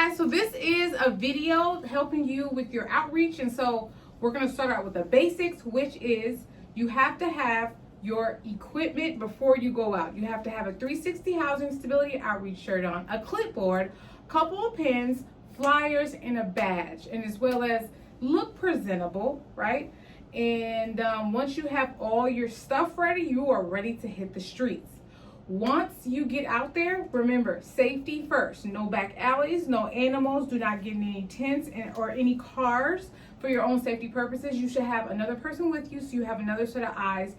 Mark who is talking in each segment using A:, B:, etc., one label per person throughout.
A: guys, so this is a video helping you with your outreach, and so we're going to start out with the basics, which is you have to have your equipment before you go out. You have to have a 360 Housing Stability Outreach shirt on, a clipboard, couple of pens, flyers, and a badge, and as well as look presentable, right? And once you have all your stuff ready, you are ready to hit the streets. Once you get out there, remember, safety first. No back alleys, no animals, do not get in any tents or any cars for your own safety purposes. You should have another person with you so you have another set of eyes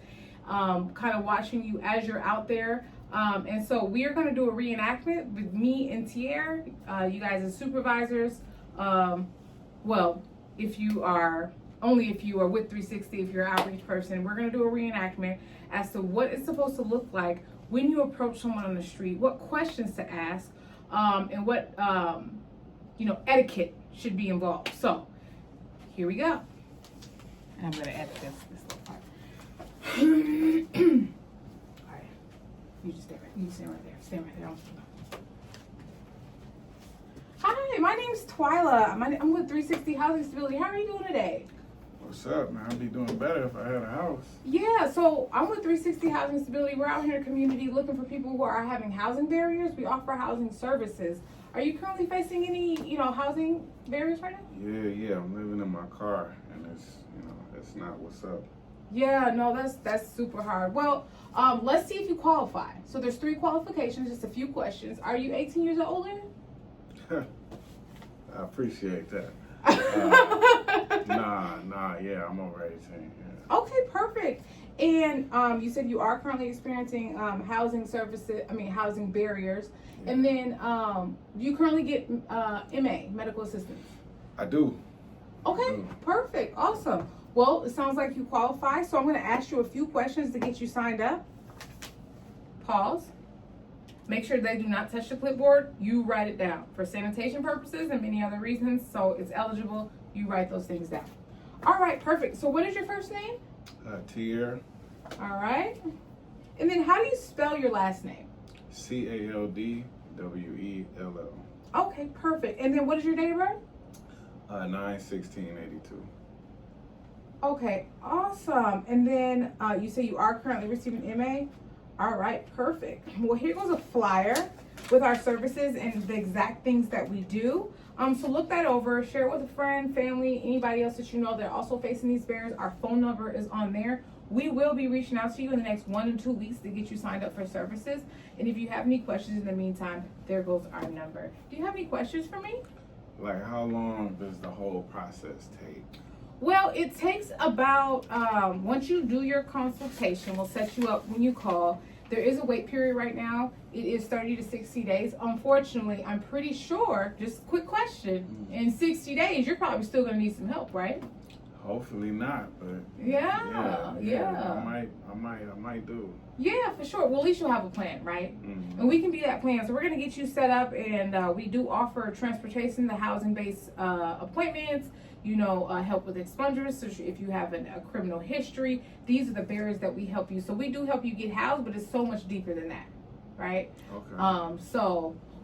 A: kind of watching you as you're out there. And so we are going to do a reenactment with me and Tier, you guys as supervisors. Well, if you are with 360, if you're an outreach person, we're going to do a reenactment as to what it's supposed to look like when you approach someone on the street, what questions to ask, and what etiquette should be involved. So here we go. And I'm going to edit this little part. All right, you just stay right there. Stay right there. Hi, my name's Twyla. I'm with 360 Housing Stability. How are you doing today?
B: What's up, man? I'd be doing better if I had a house.
A: Yeah, so I'm with 360 Housing Stability. We're out here in the community looking for people who are having housing barriers. We offer housing services. Are you currently facing any, housing barriers right now?
B: Yeah. I'm living in my car, and it's not what's up.
A: Yeah, no, that's super hard. Well, let's see if you qualify. So there's 3 qualifications, just a few questions. Are you 18 years or older?
B: I appreciate that. Yeah, I'm over 18. Yeah.
A: Okay, perfect. And you said you are currently experiencing housing barriers.
B: Yeah.
A: And then do you currently get MA, medical assistance?
B: I do.
A: Okay, perfect, awesome. Well, it sounds like you qualify, so I'm going to ask you a few questions to get you signed up. Pause. Make sure they do not touch the clipboard. You write it down for sanitation purposes and many other reasons, so it's eligible. You write those things down. All right, perfect. So what is your first name?
B: Tier.
A: All right. And then how do you spell your last name?
B: CALDWELL.
A: Okay, perfect. And then what is your date of birth?
B: 9/16/82.
A: Okay, awesome. And then you say you are currently receiving MA? All right, perfect. Well, here goes a flyer with our services and the exact things that we do. So look that over, share it with a friend, family, anybody else that you know that are also facing these barriers. Our phone number is on there. We will be reaching out to you in the next 1 to 2 weeks to get you signed up for services. And if you have any questions in the meantime, there goes our number. Do you have any questions for me?
B: Like, how long does the whole process take?
A: Well, it takes about, once you do your consultation, we'll set you up when you call. There is a wait period right now. It is 30 to 60 days. Unfortunately, I'm pretty sure, just a quick question, in 60 days, you're probably still going to need some help, right?
B: Hopefully not, but
A: Yeah.
B: I might do.
A: Yeah, for sure. Well, at least you'll have a plan, right?
B: Mm-hmm.
A: And we can be that plan. So we're going to get you set up, and we do offer transportation, the housing-based appointments, help with expungers. So if you have a criminal history, these are the barriers that we help you. So we do help you get housed, but it's so much deeper than that, right?
B: Okay.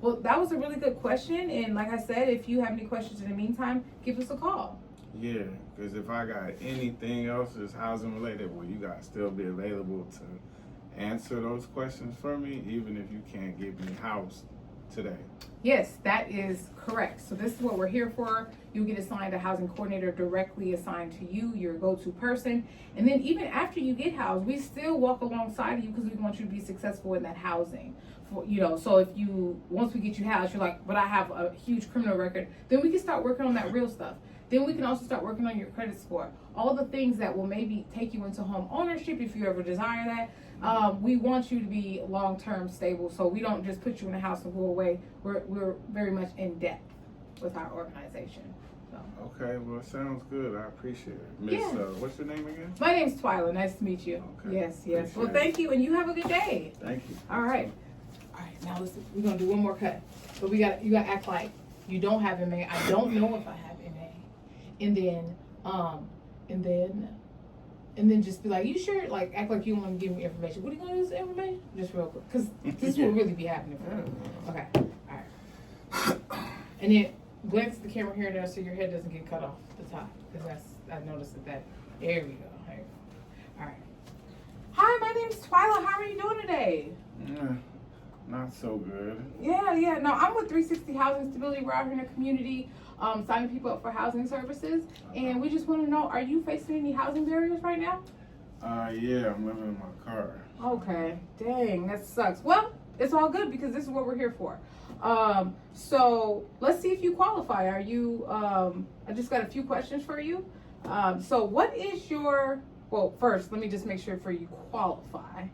A: Well, that was a really good question. And like I said, if you have any questions in the meantime, give us a call.
B: Yeah, because if I got anything else that's housing related, will you guys still be available to answer those questions for me, even if you can't get me housed today?
A: Yes, that is correct. So this is what we're here for. You'll get assigned a housing coordinator directly assigned to you, your go-to person. And then even after you get housed, we still walk alongside of you because we want you to be successful in that housing. So if once we get you housed, you're like, but I have a huge criminal record, then we can start working on that real stuff. Then we can also start working on your credit score. All the things that will maybe take you into home ownership if you ever desire that. We want you to be long-term stable, so we don't just put you in a house and go away. We're very much in depth with our organization. So.
B: Okay, well, it sounds good. I appreciate it. Miss, what's your name again?
A: My name's Twyla. Nice to meet you.
B: Okay.
A: Yes.
B: Appreciate
A: Well, thank you, and you have a good day.
B: Thank you.
A: All right. Now listen, we're gonna do one more cut, but you gotta act like you don't have MA. I don't know if I have MA, and then just be like, you sure? Like, act like you want to give me information. What are you gonna do with this information? Just real quick, because this will really be happening for you. Okay. All right. And then glance at the camera here and there so your head doesn't get cut off the top. Because I noticed that. There we go. There we go. All right. Hi, my name's Twyla. How are you doing today?
B: Not so good.
A: Yeah. No, I'm with 360 Housing Stability. We're out here in the community signing people up for housing services. And we just want to know, are you facing any housing barriers right now?
B: Yeah, I'm living in my car.
A: Okay. Dang, that sucks. Well, it's all good because this is what we're here for. So let's see if you qualify. Are you, I just got a few questions for you. So what is your, well, first, let me just make sure for you qualify.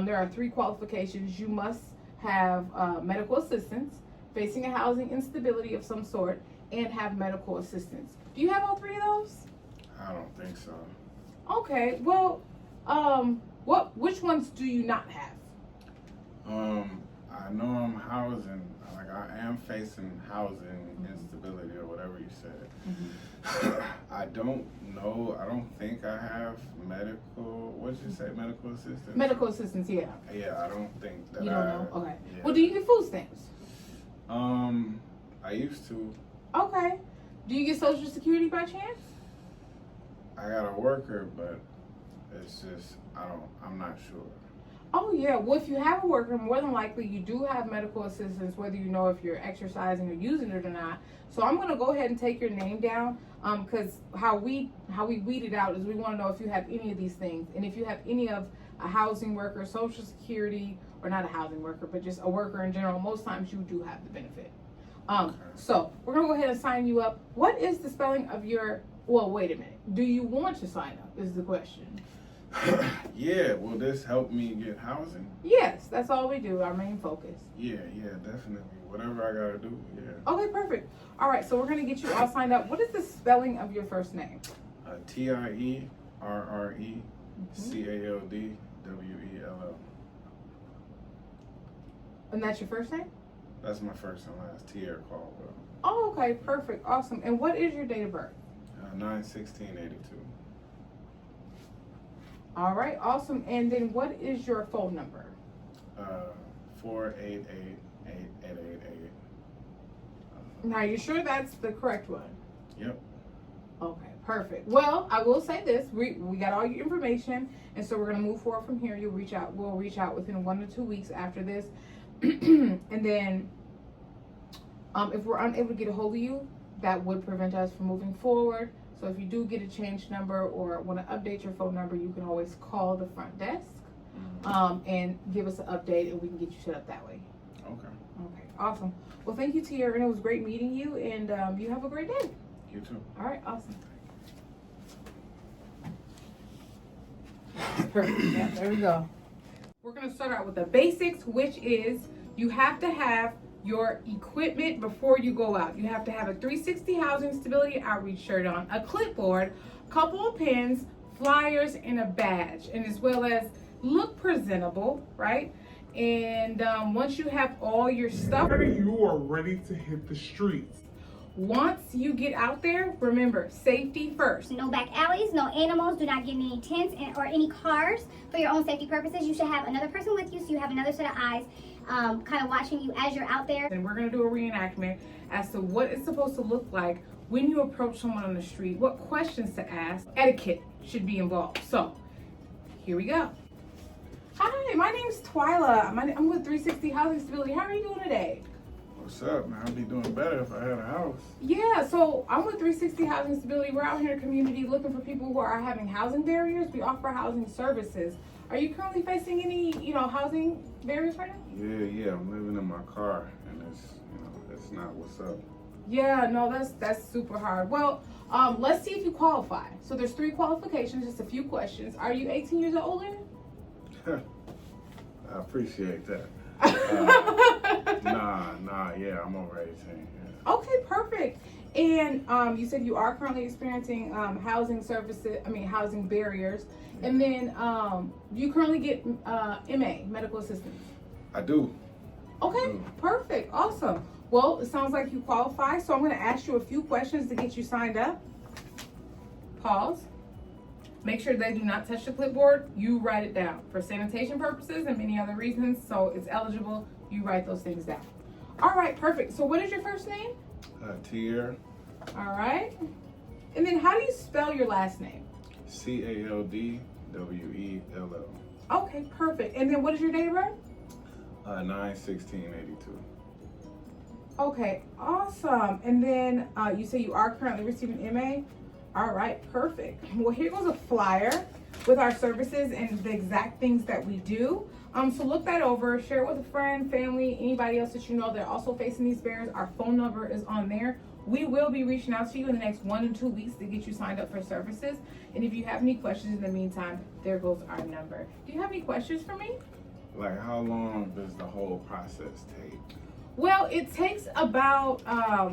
A: There are 3 qualifications. You must have medical assistance, facing a housing instability of some sort, and have medical assistance. Do you have all 3 of those?
B: I don't think so.
A: Okay, well, which ones do you not have?
B: I know I'm housing, like I am facing housing instability or whatever you said. I don't know, I don't think I have medical, what did you say, medical assistance?
A: Medical assistance, yeah.
B: Yeah, I don't think that
A: You don't know? Okay.
B: Yeah.
A: Well, do you get food stamps?
B: I used to.
A: Okay. Do you get Social Security by chance?
B: I got a worker, but it's just, I'm not sure.
A: Oh yeah, well if you have a worker, more than likely you do have medical assistance, whether you know if you're exercising or using it or not. So I'm gonna go ahead and take your name down, because how we weed it out is we want to know if you have any of these things, and if you have any of a housing worker, Social Security, or not a housing worker, but just a worker in general. Most times you do have the benefit. So we're gonna go ahead and sign you up. What is the spelling of your? Well, wait a minute. Do you want to sign up? Is the question.
B: Yeah, will this help me get housing?
A: Yes, that's all we do, our main focus.
B: Yeah, definitely. Whatever I gotta do, yeah.
A: Okay, perfect. All right, so we're gonna get you all signed up. What is the spelling of your first name?
B: TIERRECALDWELL.
A: And that's your first name?
B: That's my first and last, Tierra Caldwell.
A: Oh, okay, perfect, awesome. And what is your date of birth?
B: 9/16/82.
A: All right, awesome. And then what is your phone number?
B: 488-8888.
A: Now, you sure that's the correct one?
B: Yep.
A: Okay, perfect. Well, I will say this: we got all your information, and so we're gonna move forward from here. We'll reach out within 1 to 2 weeks after this, and then if we're unable to get a hold of you, that would prevent us from moving forward. So if you do get a changed number or want to update your phone number, you can always call the front desk and give us an update, and we can get you set up that way.
B: Okay.
A: Okay, awesome. Well, thank you, Tierra, and it was great meeting you, and you have a great day.
B: You too.
A: All right, awesome. Perfect. Yeah, there we go. We're going to start out with the basics, which is you have to have your equipment before you go out. You have to have a 360 Housing Stability Outreach shirt on, a clipboard, a couple of pens, flyers, and a badge, and as well as look presentable, right? And once you have all your stuff,
C: You are ready to hit the streets.
A: once you get out there, remember, safety first.
D: No back alleys, no animals, do not get in any tents or any cars. For your own safety purposes, you should have another person with you so you have another set of eyes kind of watching you as you're out there.
A: And we're going to do a reenactment as to what it's supposed to look like when you approach someone on the street, what questions to ask. Etiquette should be involved. So, here we go. Hi, my name's Twyla. I'm with 360 Housing Stability. How are you doing today?
B: What's up, man? I'd be doing better if I had a house.
A: Yeah, so I'm with 360 Housing Stability. We're out here in the community looking for people who are having housing barriers. We offer housing services. Are you currently facing any, housing barriers right now?
B: Yeah, I'm living in my car, and it's not what's up.
A: Yeah, no, that's super hard. Well, let's see if you qualify. So there's 3 qualifications, just a few questions. Are you 18 years or older?
B: I appreciate that. Yeah, I'm over 18. Yeah.
A: Okay, perfect. And you said you are currently experiencing housing barriers. And then do you currently get MA, medical assistance?
B: I do.
A: Okay, perfect, awesome. Well, it sounds like you qualify, so I'm going to ask you a few questions to get you signed up. Pause. Make sure they do not touch the clipboard. You write it down for sanitation purposes and many other reasons. So it's eligible. You write those things down. All right, perfect. So what is your first name?
B: Tier.
A: All right. And then how do you spell your last name?
B: CALDWELL.
A: Okay, perfect. And then what is your date of birth?
B: 9/16/82.
A: Okay, awesome. And then you say you are currently receiving MA? All right, perfect. Well, here goes a flyer with our services and the exact things that we do. So look that over, share it with a friend, family, anybody else that you know that are also facing these barriers. Our phone number is on there. We will be reaching out to you in the next 1 to 2 weeks to get you signed up for services. And if you have any questions in the meantime, there goes our number. Do you have any questions for me?
B: Like, how long does the whole process take?
A: Well, it takes about,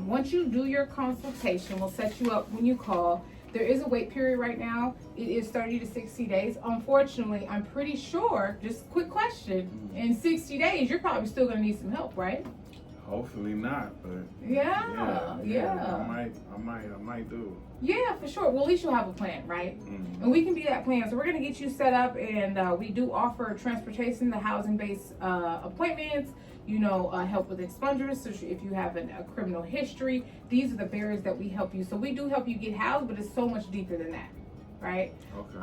A: once you do your consultation, we'll set you up when you call. There is a wait period right now. It is 30 to 60 days. Unfortunately, I'm pretty sure, just quick question, in 60 days, you're probably still gonna need some help, right?
B: Hopefully not, but
A: Yeah.
B: I might do.
A: Yeah, for sure. Well, at least you'll have a plan, right?
B: Mhm.
A: And we can be that plan. So we're gonna get you set up, and we do offer transportation, the housing-based appointments. Help with expungers. So if you have a criminal history, these are the barriers that we help you. So we do help you get housed, but it's so much deeper than that, right?
B: Okay.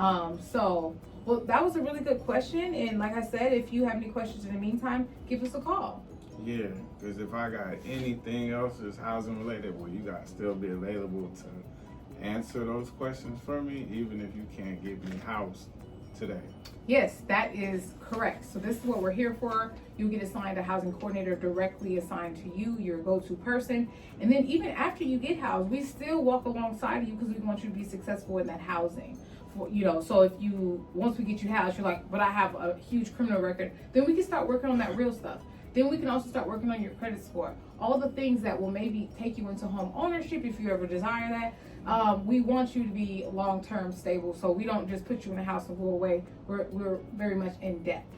A: Well, that was a really good question. And like I said, if you have any questions in the meantime, give us a call.
B: Yeah, because if I got anything else that's housing related, will you guys still be available to answer those questions for me, even if you can't get me housed today?
A: Yes, that is correct. So this is what we're here for. You get assigned a housing coordinator directly assigned to you, your go-to person. And then even after you get housed, we still walk alongside you because we want you to be successful in that housing. So if once we get you housed, you're like, but I have a huge criminal record, then we can start working on that real stuff. Then we can also start working on your credit score. All the things that will maybe take you into home ownership if you ever desire that. We want you to be long-term stable, so we don't just put you in a house and go away. We're very much in depth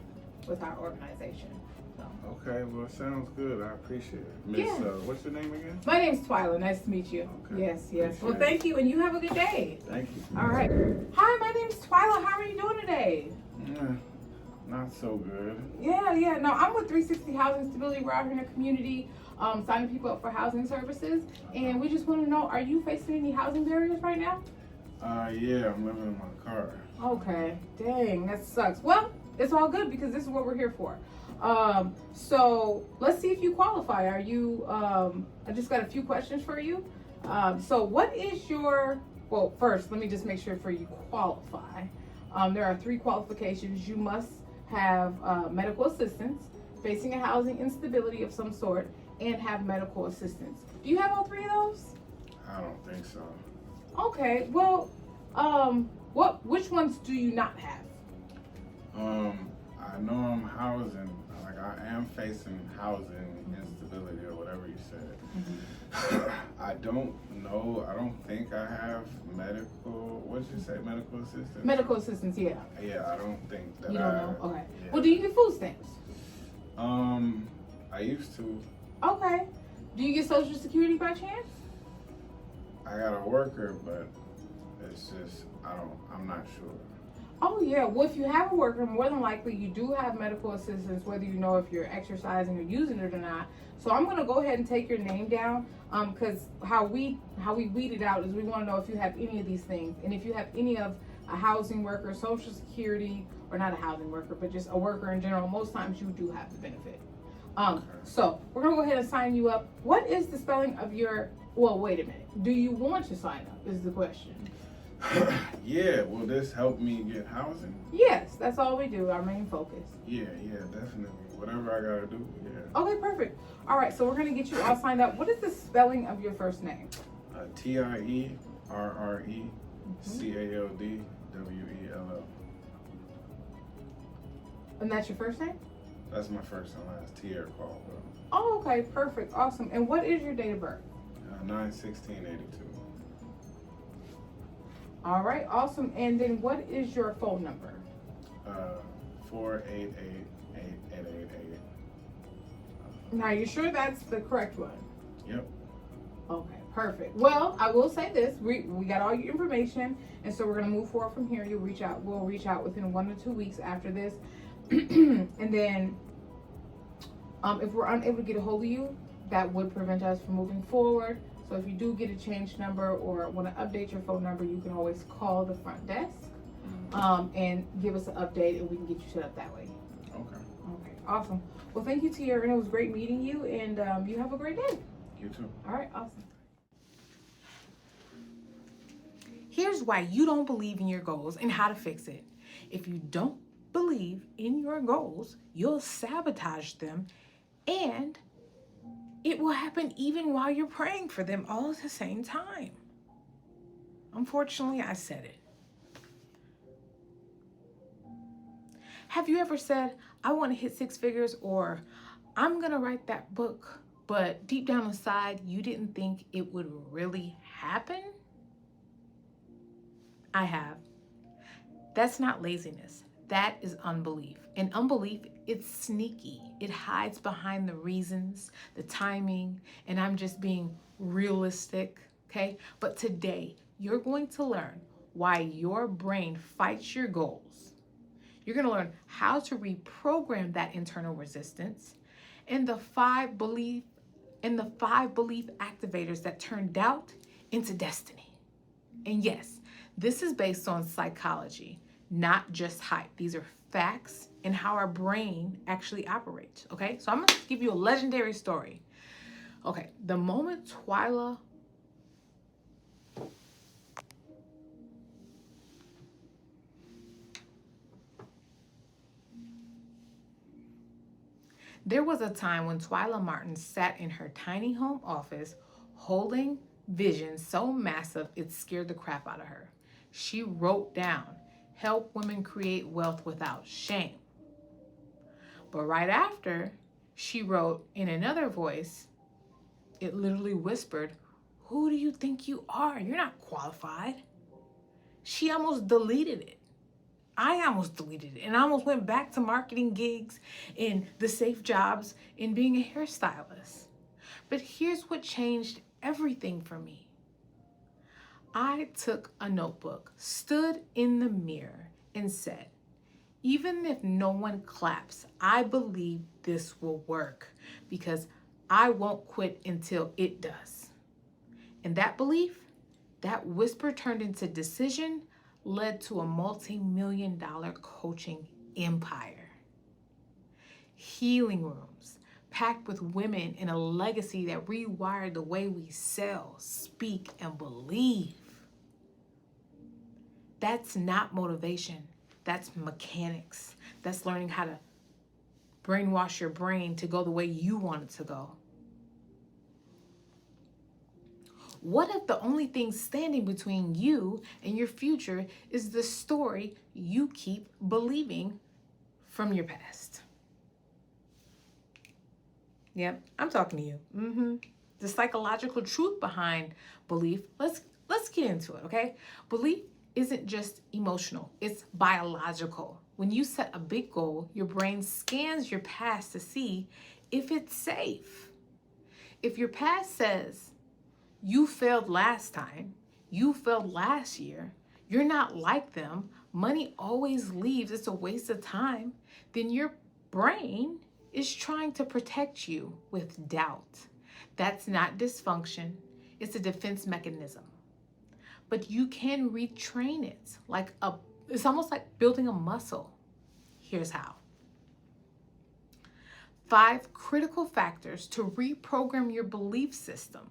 A: with our organization. So.
B: Okay, well, it sounds good. I appreciate it. Miss,
A: Yeah.
B: What's your name again?
A: My name's Twyla. Nice to meet you.
B: Okay.
A: Yes.
B: Appreciate
A: Well,
B: it.
A: thank you, and you have a good day.
B: Thank you.
A: All right. Hi, my name's Twyla. How are you doing today?
B: Not so good.
A: Yeah. No, I'm with 360 Housing Stability. We're out here in the community signing people up for housing services. And we just want to know, are you facing any housing barriers right now?
B: Yeah, I'm living in my car.
A: Okay. Dang, that sucks. Well, it's all good because this is what we're here for. So let's see if you qualify. Are you, I just got a few questions for you. So what is well, first, let me just make sure for you qualify. There are 3 qualifications. You must have medical assistance, facing a housing instability of some sort, and have medical assistance. Do you have all 3 of those?
B: I don't think so.
A: Okay, well, which ones do you not have?
B: I know I'm housing, like I am facing housing instability or whatever you said. I don't know, I don't think I have medical, what'd you say, medical assistance?
A: Medical assistance, yeah.
B: Yeah, I don't think that
A: You don't know? Okay.
B: Yeah.
A: Well, do you get food stamps?
B: I used to.
A: Okay. Do you get Social Security by chance?
B: I got a worker, but it's just, I'm not sure.
A: Oh yeah, well if you have a worker, more than likely you do have medical assistance, whether you know if you're exercising or using it or not. So I'm gonna go ahead and take your name down, because how we weed it out is we want to know if you have any of these things, and if you have any of a housing worker, Social Security, or not a housing worker, but just a worker in general. Most times you do have the benefit. So we're gonna go ahead and sign you up. What is the spelling of your? Well, wait a minute. Do you want to sign up? Is the question.
B: Yeah, will this help me get housing?
A: Yes, that's all we do. Our main focus.
B: Yeah, definitely. Whatever I gotta do, yeah.
A: Okay, perfect. All right, so we're gonna get you all signed up. What is the spelling of your first name?
B: TIERRECALDWELL.
A: And that's your first name?
B: That's my first and last, Tierra Caldwell.
A: Oh, okay, perfect, awesome. And what is your date of birth?
B: 9/16/82.
A: All right, awesome. And then what is your phone number?
B: 488-8888.
A: Now, you sure that's the correct one?
B: Yep.
A: Okay, perfect. Well, I will say this: we got all your information, and so we're gonna move forward from here. We'll reach out within 1 to 2 weeks after this, and then if we're unable to get a hold of you, that would prevent us from moving forward. So if you do get a change number or want to update your phone number, you can always call the front desk and give us an update, and we can get you set up that way.
B: Okay.
A: Okay, awesome. Well, thank you, Tiara, and it was great meeting you, and you have a great day.
B: You too.
A: All right, awesome. Here's why you don't believe in your goals and how to fix it. If you don't believe in your goals, you'll sabotage them, and it will happen even while you're praying for them all at the same time. Unfortunately, I said it. Have you ever said, I want to hit 6 figures, or I'm going to write that book, but deep down inside, you didn't think it would really happen? I have. That's not laziness. That is unbelief. And unbelief, it's sneaky. It hides behind the reasons, the timing, and I'm just being realistic, okay? But today, you're going to learn why your brain fights your goals. You're going to learn how to reprogram that internal resistance and the 5 belief activators that turn doubt into destiny. And yes, this is based on psychology, not just hype. These are facts and how our brain actually operates, okay? So I'm gonna give you a legendary story. Okay, the moment Twyla There was a time when Twyla Martin sat in her tiny home office holding vision so massive it scared the crap out of her. She wrote down, help women create wealth without shame. But right after, she wrote in another voice, it literally whispered, who do you think you are? You're not qualified. She almost deleted it. I almost deleted it, and I almost went back to marketing gigs and the safe jobs and being a hairstylist. But here's what changed everything for me. I took a notebook, stood in the mirror, and said, even if no one claps, I believe this will work because I won't quit until it does. And that belief, that whisper turned into decision, led to a multi-million-dollar coaching empire. Healing rooms packed with women and a legacy that rewired the way we sell, speak, and believe. That's not motivation. That's mechanics. That's learning how to brainwash your brain to go the way you want it to go. What if the only thing standing between you and your future is the story you keep believing from your past? Yep, I'm talking to you. The psychological truth behind belief, let's get into it, okay? Belief isn't just emotional, it's biological. When you set a big goal, your brain scans your past to see if it's safe. If your past says, you failed last time, you failed last year, you're not like them, money always leaves, it's a waste of time, then your brain is trying to protect you with doubt. That's not dysfunction, it's a defense mechanism. But you can retrain it it's almost like building a muscle. Here's how. 5 critical factors to reprogram your belief system.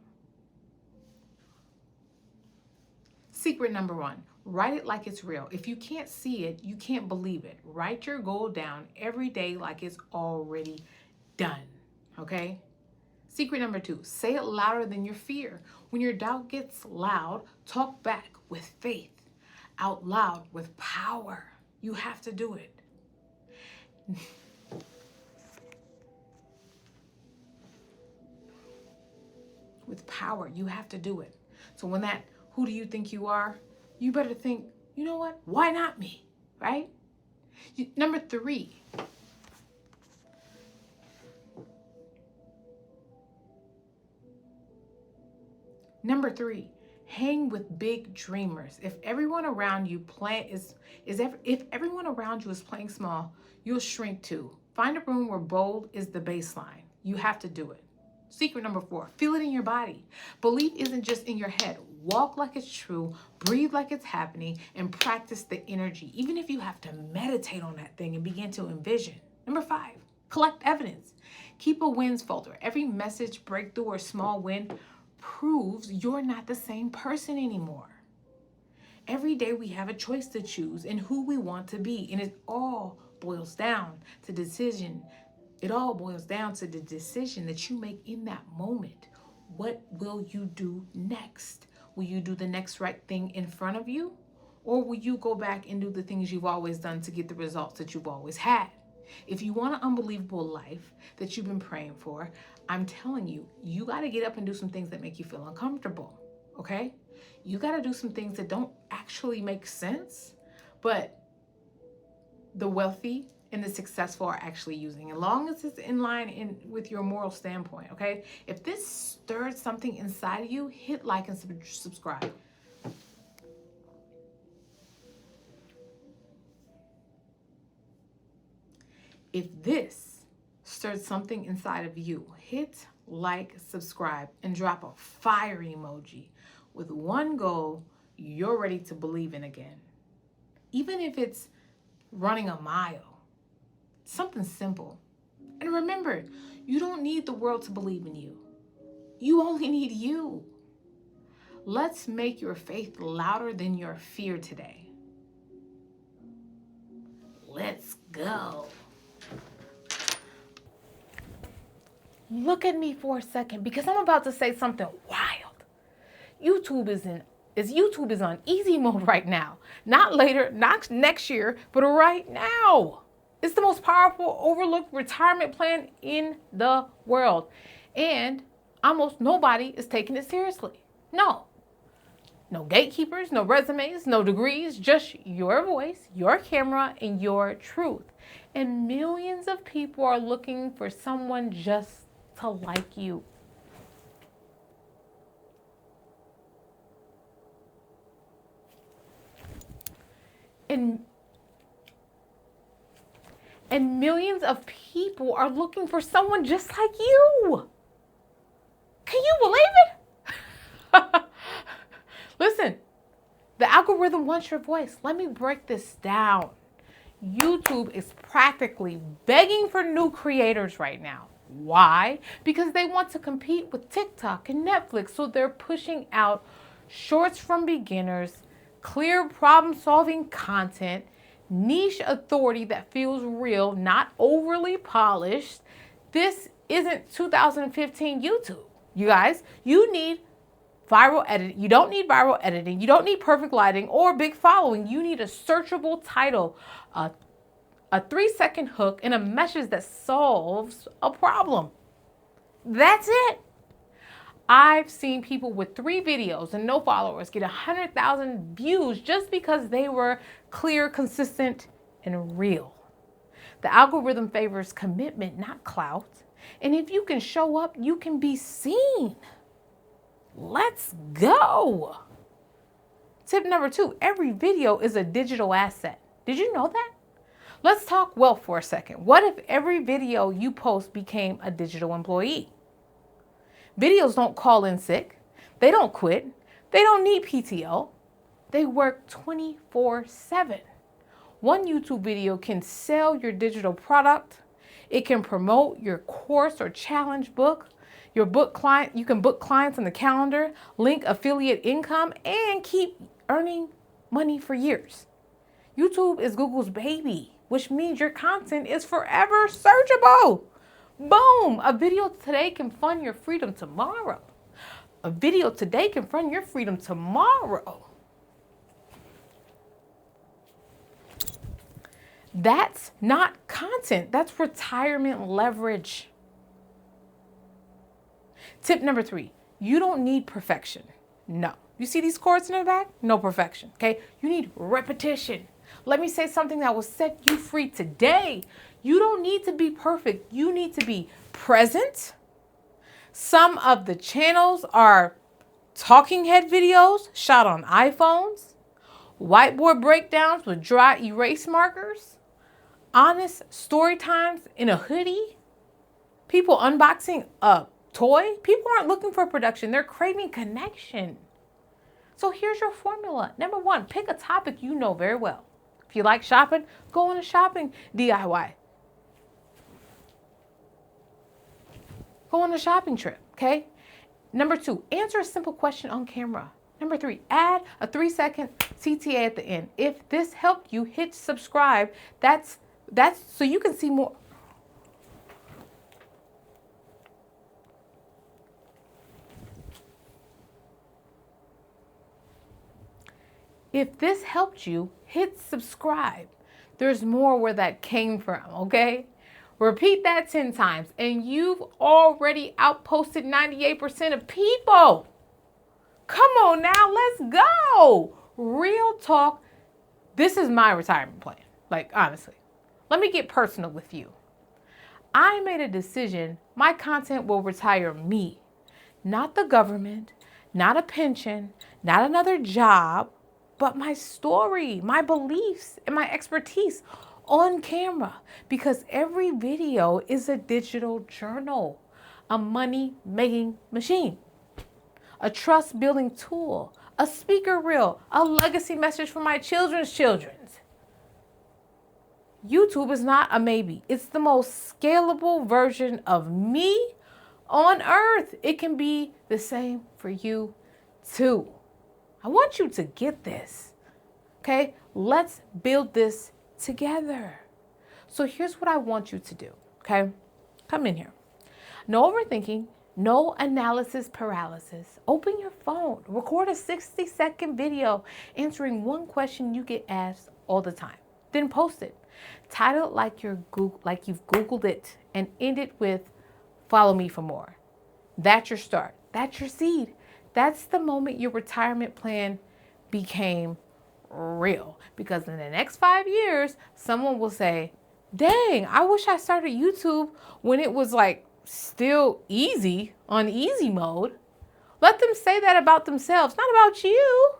A: Secret number 1, write it like it's real. If you can't see it, you can't believe it. Write your goal down every day like it's already done, okay? Secret number 2, say it louder than your fear. When your doubt gets loud, talk back with faith, out loud with power. You have to do it. With power, you have to do it. So when that, who do you think you are? You better think, you know what? Why not me, right? Number 3. Number 3, hang with big dreamers. If everyone around you if everyone around you is playing small, you'll shrink too. Find a room where bold is the baseline. You have to do it. Secret number 4, feel it in your body. Belief isn't just in your head. Walk like it's true, breathe like it's happening, and practice the energy, even if you have to meditate on that thing and begin to envision. Number 5, collect evidence. Keep a wins folder. Every message, breakthrough, or small win proves you're not the same person anymore. Every day we have a choice to choose in who we want to be, and it all boils down to decision. It all boils down to the decision that you make in that moment. What will you do next? Will you do the next right thing in front of you? Or will you go back and do the things you've always done to get the results that you've always had? If you want an unbelievable life that you've been praying for, I'm telling you, you got to get up and do some things that make you feel uncomfortable, okay? You got to do some things that don't actually make sense, but the wealthy and the successful are actually using, as long as it's in line with your moral standpoint, okay? If this stirred something inside of you, hit like and subscribe. If this stirred something inside of you, hit like, subscribe, and drop a fire emoji with one goal you're ready to believe in again. Even if it's running a mile, something simple. And remember, you don't need the world to believe in you. You only need you. Let's make your faith louder than your fear today. Let's go. Look at me for a second, because I'm about to say something wild. YouTube is on easy mode right now. Not later, not next year, but right now. It's the most powerful, overlooked retirement plan in the world. And almost nobody is taking it seriously. No gatekeepers, no resumes, no degrees, just your voice, your camera, and your truth. And millions of people are looking for someone just to like you. And millions of people are looking for someone just like you. Can you believe it? Listen, the algorithm wants your voice. Let me break this down. YouTube is practically begging for new creators right now. Why? Because they want to compete with TikTok and Netflix, so they're pushing out shorts from beginners, clear problem-solving content, niche authority that feels real, not overly polished. This isn't 2015 YouTube. You guys, you need viral editing. You don't need viral editing. You don't need perfect lighting or big following. You need a searchable title, a 3-second hook, and a message that solves a problem. That's it. I've seen people with 3 videos and no followers get 100,000 views just because they were clear, consistent, and real. The algorithm favors commitment, not clout. And if you can show up, you can be seen. Let's go. Tip number 2, every video is a digital asset. Did you know that? Let's talk wealth for a second. What if every video you post became a digital employee? Videos don't call in sick. They don't quit. They don't need PTO. They work 24/7. One YouTube video can sell your digital product. It can promote your course or challenge book. Your book client, you can book clients on the calendar, link affiliate income, and keep earning money for years. YouTube is Google's baby, which means your content is forever searchable. Boom! A video today can fund your freedom tomorrow. A video today can fund your freedom tomorrow. That's not content. That's retirement leverage. Tip number 3, you don't need perfection. No. You see these cords in the back? No perfection, okay? You need repetition. Let me say something that will set you free today. You don't need to be perfect. You need to be present. Some of the channels are talking head videos shot on iPhones, whiteboard breakdowns with dry erase markers, honest story times in a hoodie, people unboxing a toy. People aren't looking for production. They're craving connection. So here's your formula. Number one, pick a topic you know very well. If you like shopping, go on a shopping DIY. Go on a shopping trip, okay? Number two, answer a simple question on camera. Number three, add a 3-second CTA at the end. If this helped you, hit subscribe. That's so you can see more. If this helped you, hit subscribe. There's more where that came from, okay? Repeat that 10 times and you've already outposted 98% of people. Come on now, let's go. Real talk. This is my retirement plan. Like, honestly, let me get personal with you. I made a decision. My content will retire me, not the government, not a pension, not another job, but my story, my beliefs, and my expertise on camera, because every video is a digital journal, a money-making machine, a trust-building tool, a speaker reel, a legacy message for my children's children. YouTube is not a maybe. It's the most scalable version of me on earth. It can be the same for you too. I want you to get this, okay? Let's build this together. So here's what I want you to do, okay? Come in here. No overthinking, no analysis paralysis. Open your phone, record a 60-second video answering one question you get asked all the time. Then post it. Title it like you've Googled it and end it with "Follow me for more." That's your start. That's your seed. That's the moment your retirement plan became real. Because in the next 5 years, someone will say, dang, I wish I started YouTube when it was like still easy, on easy mode. Let them say that about themselves, not about you.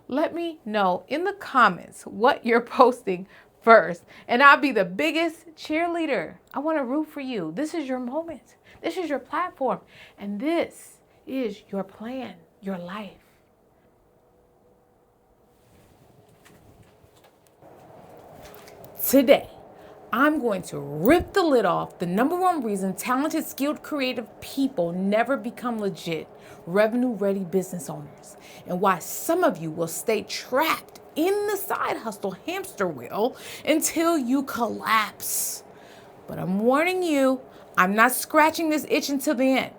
A: Let me know in the comments what you're posting first, and I'll be the biggest cheerleader. I want to root for you. This is your moment. This is your platform. And this is your plan, your life. Today, I'm going to rip the lid off the number one reason talented, skilled, creative people never become legit, revenue-ready business owners, and why some of you will stay trapped in the side hustle hamster wheel until you collapse. But I'm warning you, I'm not scratching this itch until the end.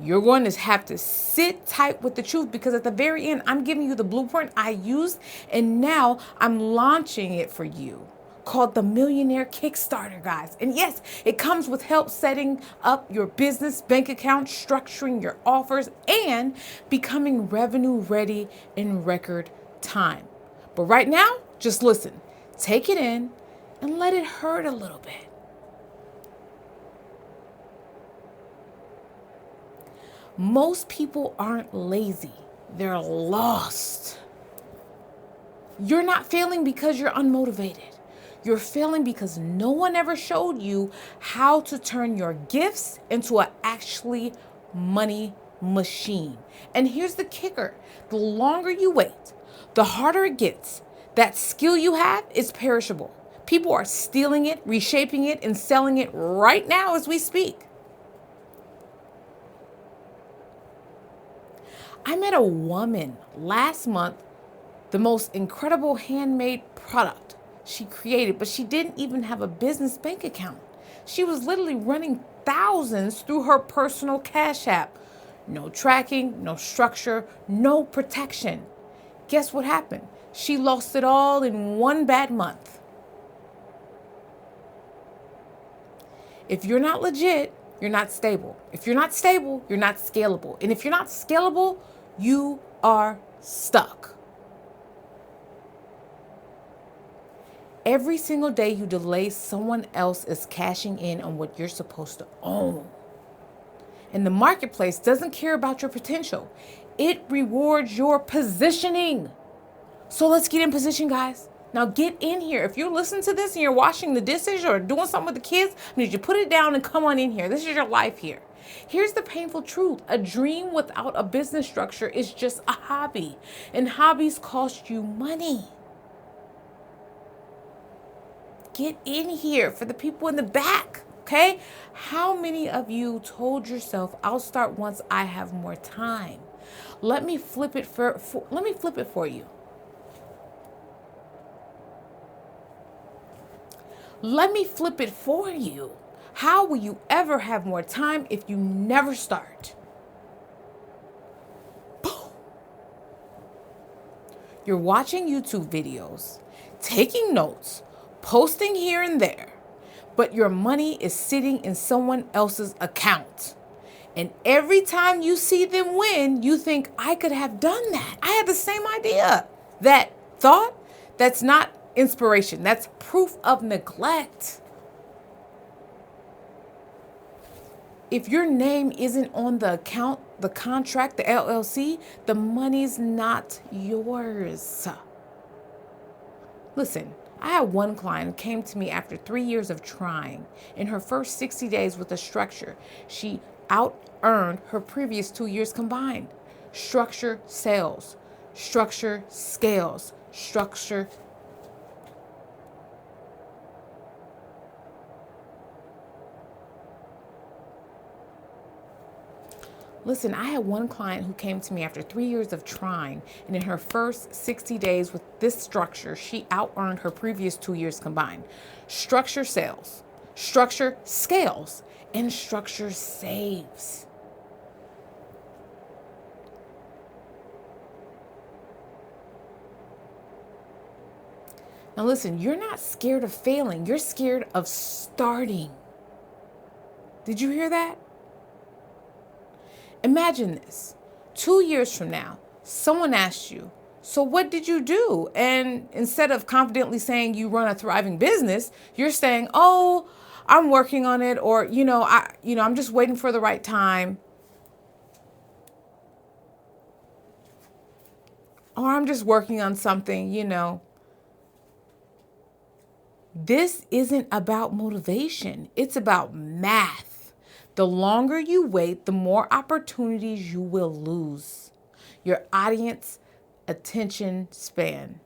A: You're going to have to sit tight with the truth, because at the very end, I'm giving you the blueprint I used, and now I'm launching it for you, called the Millionaire Kickstarter, guys. And yes, it comes with help setting up your business bank account, structuring your offers, and becoming revenue ready in record time. But right now, just listen, take it in, and let it hurt a little bit. Most people aren't lazy, they're lost. You're not failing because you're unmotivated. You're failing because no one ever showed you how to turn your gifts into an actually money machine. And here's the kicker. The longer you wait, the harder it gets. That skill you have is perishable. People are stealing it, reshaping it, and selling it right now as we speak. I met a woman last month, the most incredible handmade product she created, but she didn't even have a business bank account. She was literally running thousands through her personal Cash App. No tracking, no structure, no protection. Guess what happened? She lost it all in one bad month. If you're not legit, you're not stable. If you're not stable, you're not scalable. And if you're not scalable, you are stuck. Every single day you delay, someone else is cashing in on what you're supposed to own. And the marketplace doesn't care about your potential. It rewards your positioning. So let's get in position, guys. Now get in here. If you're listening to this and you're washing the dishes or doing something with the kids, I need you to put it down and come on in here. This is your life here.
E: Here's the painful truth. A dream without a business structure is just a hobby, and hobbies cost you money. Get in here for the people in the back, okay? How many of you told yourself, I'll start once I have more time? Let me flip it for you. Let me flip it for you. How will you ever have more time if you never start? Boom. You're watching YouTube videos, taking notes, posting here and there, but your money is sitting in someone else's account. And every time you see them win, you think, I could have done that. I had the same idea. That thought, that's not inspiration. That's proof of neglect. If your name isn't on the account, the contract, the LLC, the money's not yours. Listen, I had one client who came to me after 3 years of trying. In her first 60 days with a structure, she out-earned her previous 2 years combined. Structure sales, structure scales, structure. Listen, I had one client who came to me after 3 years of trying, and in her first 60 days with this structure, she out-earned her previous 2 years combined. Structure sales, structure scales, and structure saves. Now listen, you're not scared of failing. You're scared of starting. Did you hear that? Imagine this. 2 years from now, someone asks you, so what did you do? And instead of confidently saying you run a thriving business, you're saying, oh, I'm working on it, or, I'm just waiting for the right time. Or I'm just working on something, This isn't about motivation. It's about math. The longer you wait, the more opportunities you will lose. Your audience attention span.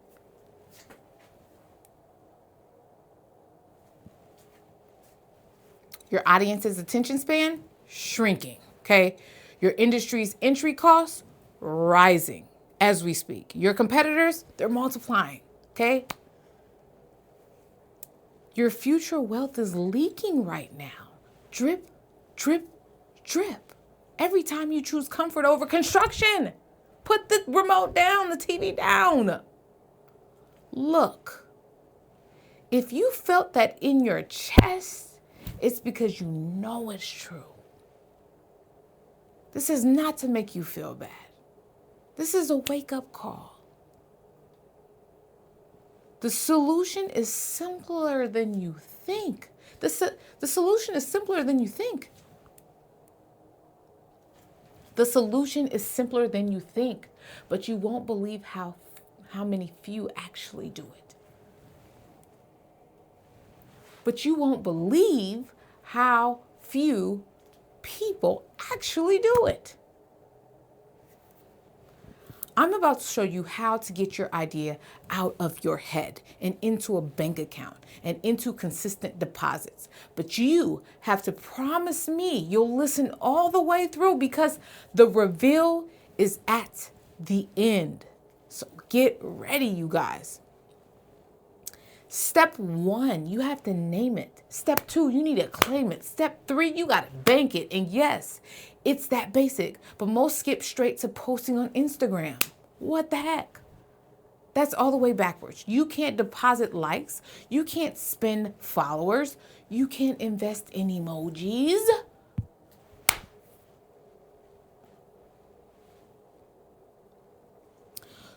E: Your audience's attention span shrinking, okay? Your industry's entry costs rising as we speak. Your competitors, they're multiplying, okay? Your future wealth is leaking right now. Drip, drip, drip. Every time you choose comfort over construction, put the remote down, the TV down. Look, if you felt that in your chest, it's because you know it's true. This is not to make you feel bad. This is a wake-up call. The solution is simpler than you think. The solution is simpler than you think. The solution is simpler than you think, but you won't believe how many few actually do it. But you won't believe how few people actually do it. I'm about to show you how to get your idea out of your head and into a bank account and into consistent deposits. But you have to promise me you'll listen all the way through, because the reveal is at the end. So get ready, you guys. Step 1, you have to name it. Step 2, you need to claim it. Step 3, you got to bank it. And yes, it's that basic, but most skip straight to posting on Instagram. What the heck? That's all the way backwards. You can't deposit likes. You can't spend followers. You can't invest in emojis.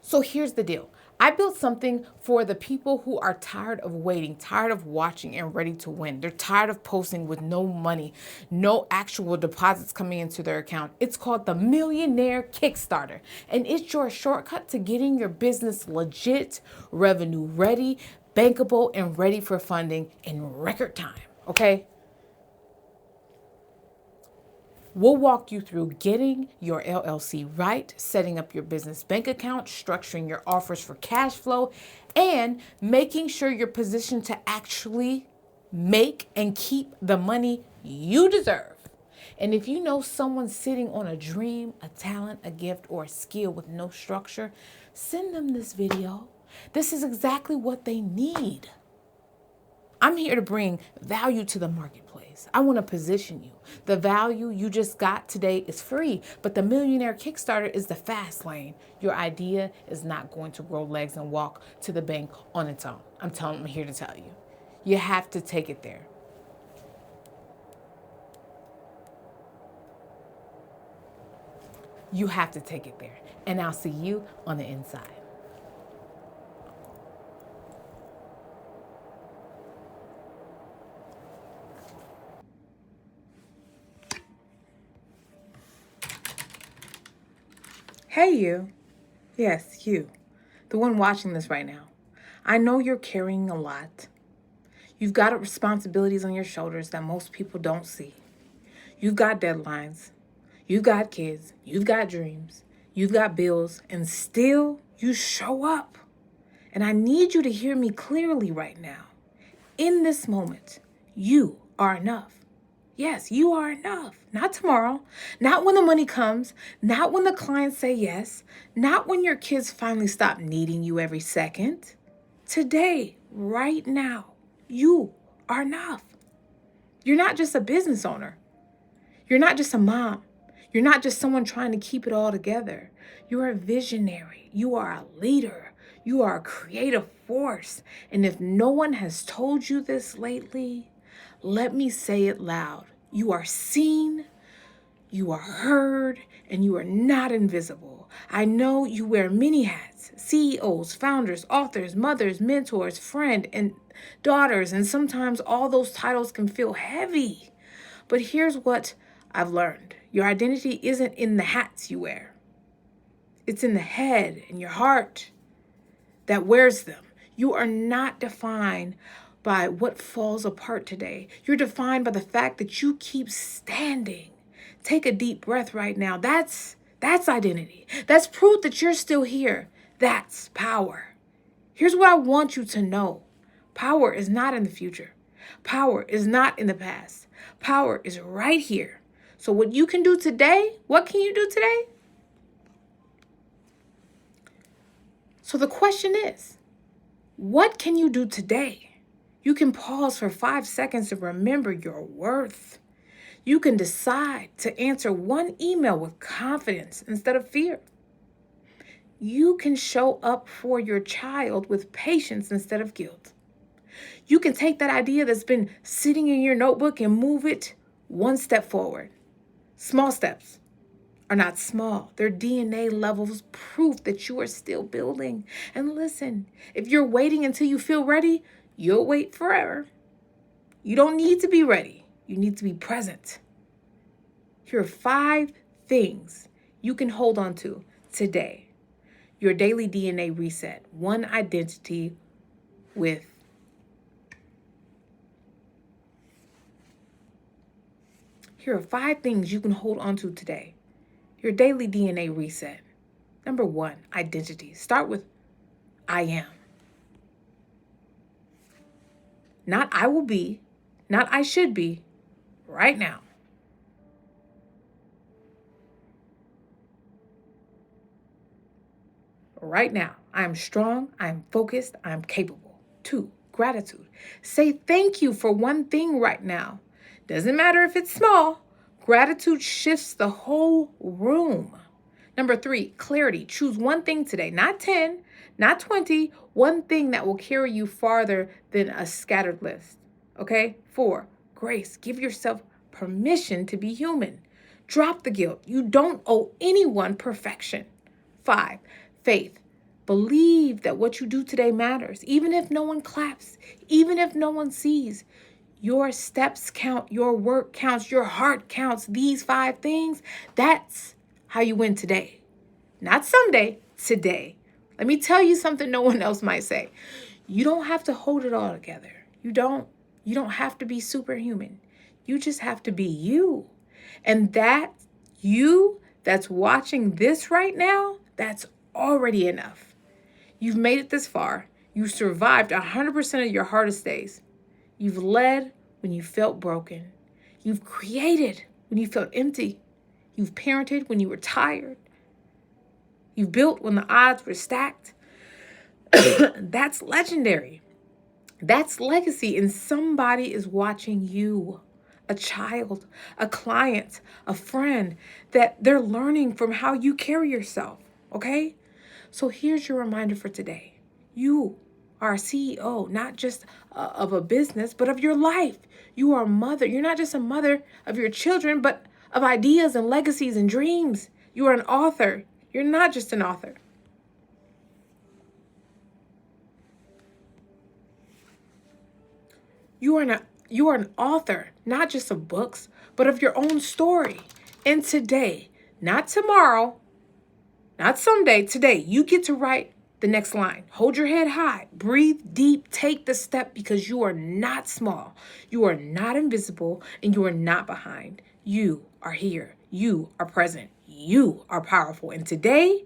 E: So here's the deal. I built something for the people who are tired of waiting, tired of watching, and ready to win. They're tired of posting with no money, no actual deposits coming into their account. It's called the Millionaire Kickstarter, and it's your shortcut to getting your business legit, revenue ready, bankable, and ready for funding in record time, okay? We'll walk you through getting your LLC right, setting up your business bank account, structuring your offers for cash flow, and making sure you're positioned to actually make and keep the money you deserve. And if you know someone sitting on a dream, a talent, a gift, or a skill with no structure, send them this video. This is exactly what they need. I'm here to bring value to the marketplace. I want to position you. The value you just got today is free, but the Millionaire Kickstarter is the fast lane. Your idea is not going to grow legs and walk to the bank on its own. I'm here to tell you. You have to take it there. You have to take it there. And I'll see you on the inside. Hey, you. Yes, you. The one watching this right now. I know you're carrying a lot. You've got responsibilities on your shoulders that most people don't see. You've got deadlines. You've got kids. You've got dreams. You've got bills. And still, you show up. And I need you to hear me clearly right now. In this moment, you are enough. Yes, you are enough. Not tomorrow, not when the money comes, not when the clients say yes, not when your kids finally stop needing you every second. Today, right now, you are enough. You're not just a business owner. You're not just a mom. You're not just someone trying to keep it all together. You're a visionary. You are a leader. You are a creative force. And if no one has told you this lately, let me say it loud. You are seen, you are heard, and you are not invisible. I know you wear many hats: CEOs, founders, authors, mothers, mentors, friend, and daughters. And sometimes all those titles can feel heavy. But here's what I've learned. Your identity isn't in the hats you wear. It's in the head and your heart that wears them. You are not defined by what falls apart today. You're defined by the fact that you keep standing. Take a deep breath right now. That's identity. That's proof that you're still here. That's power. Here's what I want you to know. Power is not in the future. Power is not in the past. Power is right here. So what you can do today, what can you do today? So the question is, what can you do today? You can pause for 5 seconds to remember your worth. You can decide to answer one email with confidence instead of fear. You can show up for your child with patience instead of guilt. You can take that idea that's been sitting in your notebook and move it one step forward. Small steps are not small. They're DNA levels proof that you are still building. And listen, if you're waiting until you feel ready, you'll wait forever. You don't need to be ready. You need to be present. Here are 5 things you can hold on to today. Your daily DNA reset. One identity with. Here are 5 things you can hold on to today. Your daily DNA reset. Number 1, identity. Start with I am. Not I will be, not I should be, right now. Right now, I am strong, I am focused, I am capable. 2, gratitude. Say thank you for one thing right now. Doesn't matter if it's small. Gratitude shifts the whole room. Number 3, clarity. Choose one thing today, not 10, not 20, one thing that will carry you farther than a scattered list. Okay? 4, grace. Give yourself permission to be human. Drop the guilt. You don't owe anyone perfection. 5, faith. Believe that what you do today matters, even if no one claps, even if no one sees. Your steps count, your work counts, your heart counts. These 5 things, that's how you win today. Not someday, today. Let me tell you something no one else might say. You don't have to hold it all together. You don't have to be superhuman. You just have to be you. And that you that's watching this right now, that's already enough. You've made it this far. You've survived 100% of your hardest days. You've led when you felt broken. You've created when you felt empty. You've parented when you were tired. You've built when the odds were stacked. That's legendary. That's legacy, and somebody is watching you. A child, a client, a friend, that they're learning from how you carry yourself, okay? So here's your reminder for today. You are a CEO, not just of a business, but of your life. You are a mother. You're not just a mother of your children, but of ideas and legacies and dreams. You are an author. You're not just an author. You are an author, not just of books, but of your own story. And today, not tomorrow, not someday, today, you get to write the next line. Hold your head high, breathe deep, take the step, because you are not small. You are not invisible, and you are not behind. You are here. You are present. You are powerful. And today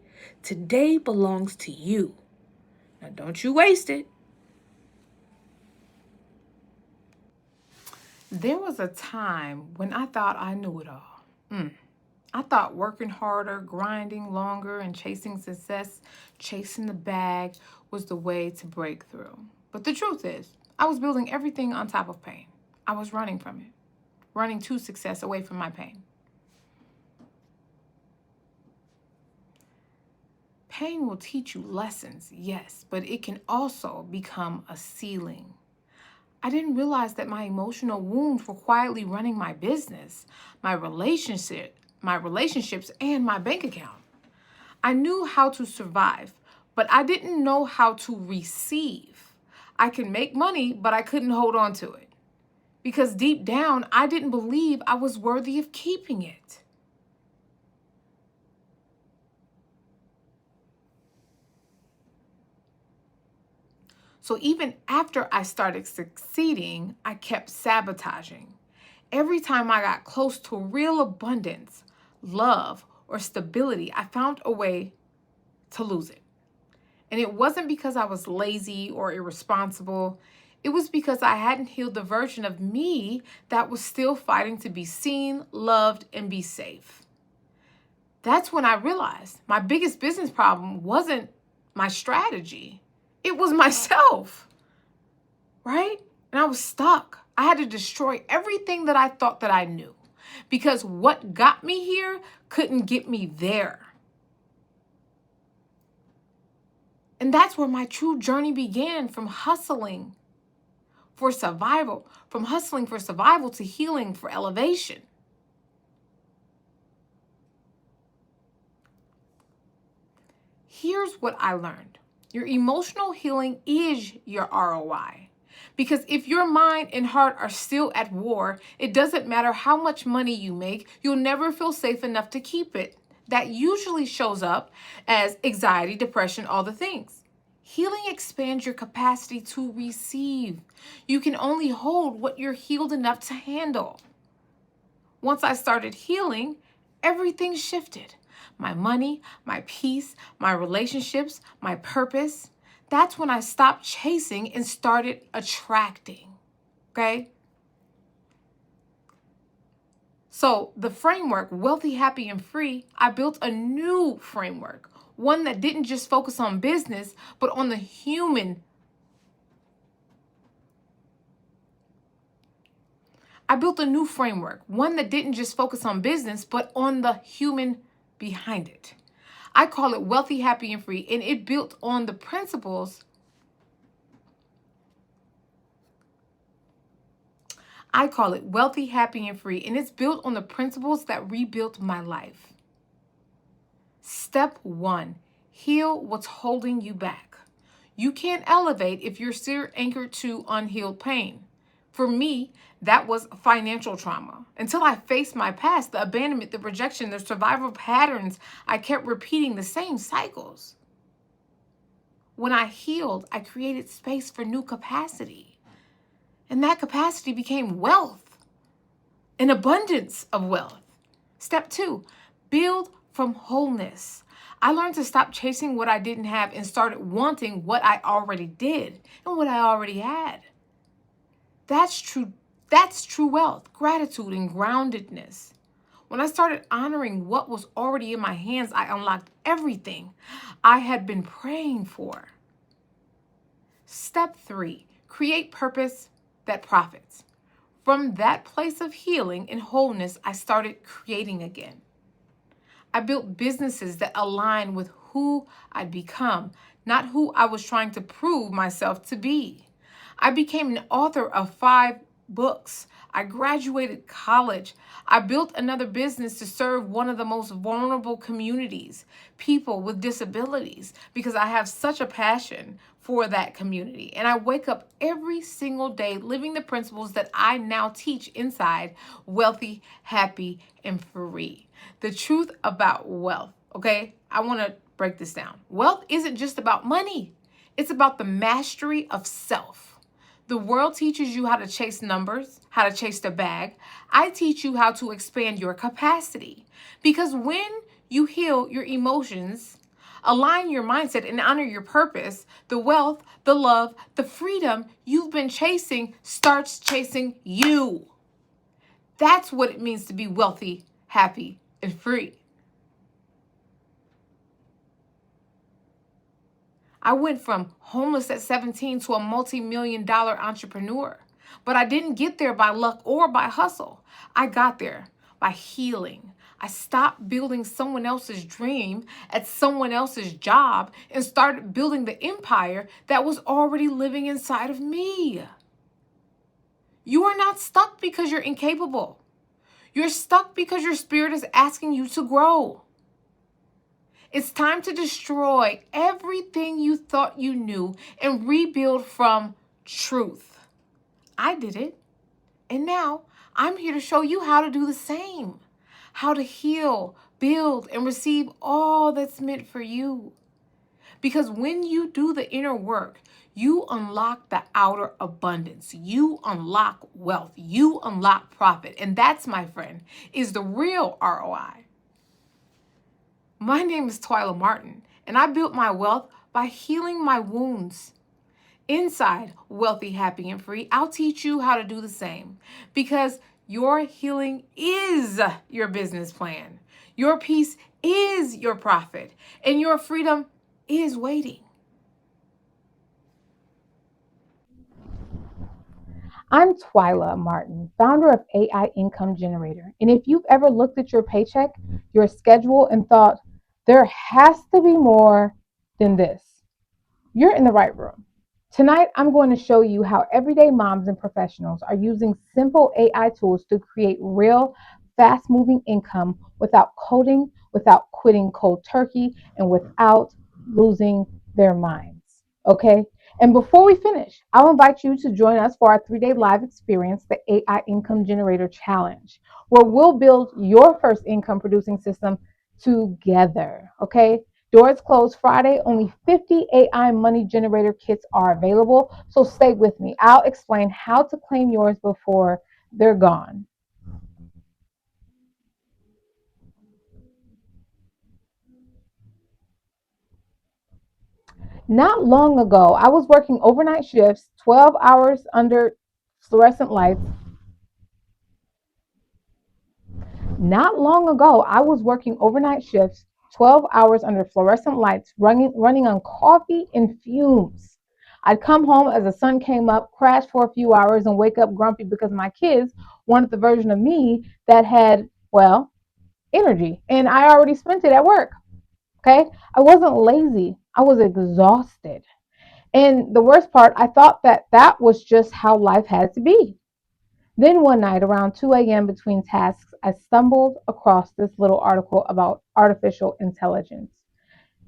E: belongs to you. Now, don't you waste it. There was a time when I thought I knew it all. I thought working harder, grinding longer, and chasing success, chasing the bag was the way to break through. But the truth is, I was building everything on top of pain. I was running from it, running to success away from my pain. Pain will teach you lessons, yes, but it can also become a ceiling. I didn't realize that my emotional wounds were quietly running my business, my relationships, and my bank account. I knew how to survive, but I didn't know how to receive. I could make money, but I couldn't hold on to it. Because deep down, I didn't believe I was worthy of keeping it. So even after I started succeeding, I kept sabotaging. Every time I got close to real abundance, love, or stability, I found a way to lose it. And it wasn't because I was lazy or irresponsible. It was because I hadn't healed the version of me that was still fighting to be seen, loved, and be safe. That's when I realized my biggest business problem wasn't my strategy. It was myself, right? And I was stuck. I had to destroy everything that I thought that I knew, because what got me here couldn't get me there. And that's where my true journey began, from hustling for survival, to healing for elevation. Here's what I learned. Your emotional healing is your ROI. Because if your mind and heart are still at war, it doesn't matter how much money you make, you'll never feel safe enough to keep it. That usually shows up as anxiety, depression, all the things. Healing expands your capacity to receive. You can only hold what you're healed enough to handle. Once I started healing, everything shifted. My money, my peace, my relationships, my purpose. That's when I stopped chasing and started attracting, okay? So the framework, Wealthy, Happy, and Free, I built a new framework, one that didn't just focus on business, but on the human. I built a new framework, one that didn't just focus on business, but on the human behind it. I call it Wealthy, Happy, and Free, and it built on the principles. I call it Wealthy, Happy, and Free, and it's built on the principles that rebuilt my life. Step 1, heal what's holding you back. You can't elevate if you're still anchored to unhealed pain. For me, that was financial trauma. Until I faced my past, the abandonment, the rejection, the survival patterns, I kept repeating the same cycles. When I healed, I created space for new capacity. And that capacity became wealth, an abundance of wealth. Step 2, build from wholeness. I learned to stop chasing what I didn't have and started wanting what I already did and what I already had. That's true. That's true wealth, gratitude, and groundedness. When I started honoring what was already in my hands, I unlocked everything I had been praying for. Step 3, create purpose that profits. From that place of healing and wholeness, I started creating again. I built businesses that align with who I'd become, not who I was trying to prove myself to be. I became an author of 5 books. I graduated college. I built another business to serve one of the most vulnerable communities, people with disabilities, because I have such a passion for that community. And I wake up every single day living the principles that I now teach inside Wealthy, Happy, and Free. The truth about wealth, okay? I want to break this down. Wealth isn't just about money. It's about the mastery of self. The world teaches you how to chase numbers, how to chase the bag. I teach you how to expand your capacity. Because when you heal your emotions, align your mindset, and honor your purpose, the wealth, the love, the freedom you've been chasing starts chasing you. That's what it means to be wealthy, happy, and free. I went from homeless at 17 to a multi-million-dollar entrepreneur. But I didn't get there by luck or by hustle. I got there by healing. I stopped building someone else's dream at someone else's job and started building the empire that was already living inside of me. You are not stuck because you're incapable. You're stuck because your spirit is asking you to grow. It's time to destroy everything you thought you knew and rebuild from truth. I did it. And now I'm here to show you how to do the same. How to heal, build, and receive all that's meant for you. Because when you do the inner work, you unlock the outer abundance. You unlock wealth. You unlock profit. And that's, my friend, is the real ROI. My name is Twyla Martin, and I built my wealth by healing my wounds. Inside Wealthy, Happy, and Free, I'll teach you how to do the same, because your healing is your business plan. Your peace is your profit, and your freedom is waiting. I'm Twyla Martin, founder of AI Income Generator. And if you've ever looked at your paycheck, your schedule, and thought, there has to be more than this, you're in the right room. Tonight, I'm going to show you how everyday moms and professionals are using simple AI tools to create real, fast-moving income without coding, without quitting cold turkey, and without losing their minds. Okay? And before we finish, I'll invite you to join us for our 3-day live experience, the AI Income Generator Challenge, where we'll build your first income producing system together. Okay? Doors close Friday. Only 50 AI money generator kits are available. So stay with me. I'll explain how to claim yours before they're gone. Not long ago, I was working overnight shifts, 12 hours under fluorescent lights. Not long ago, I was working overnight shifts, 12 hours under fluorescent lights, running on coffee and fumes. I'd come home as the sun came up, crash for a few hours, and wake up grumpy because my kids wanted the version of me that had, well, energy. And I already spent it at work. Okay? I wasn't lazy. I was exhausted. And the worst part, I thought that was just how life had to be. Then one night around 2 a.m. between tasks, I stumbled across this little article about artificial intelligence.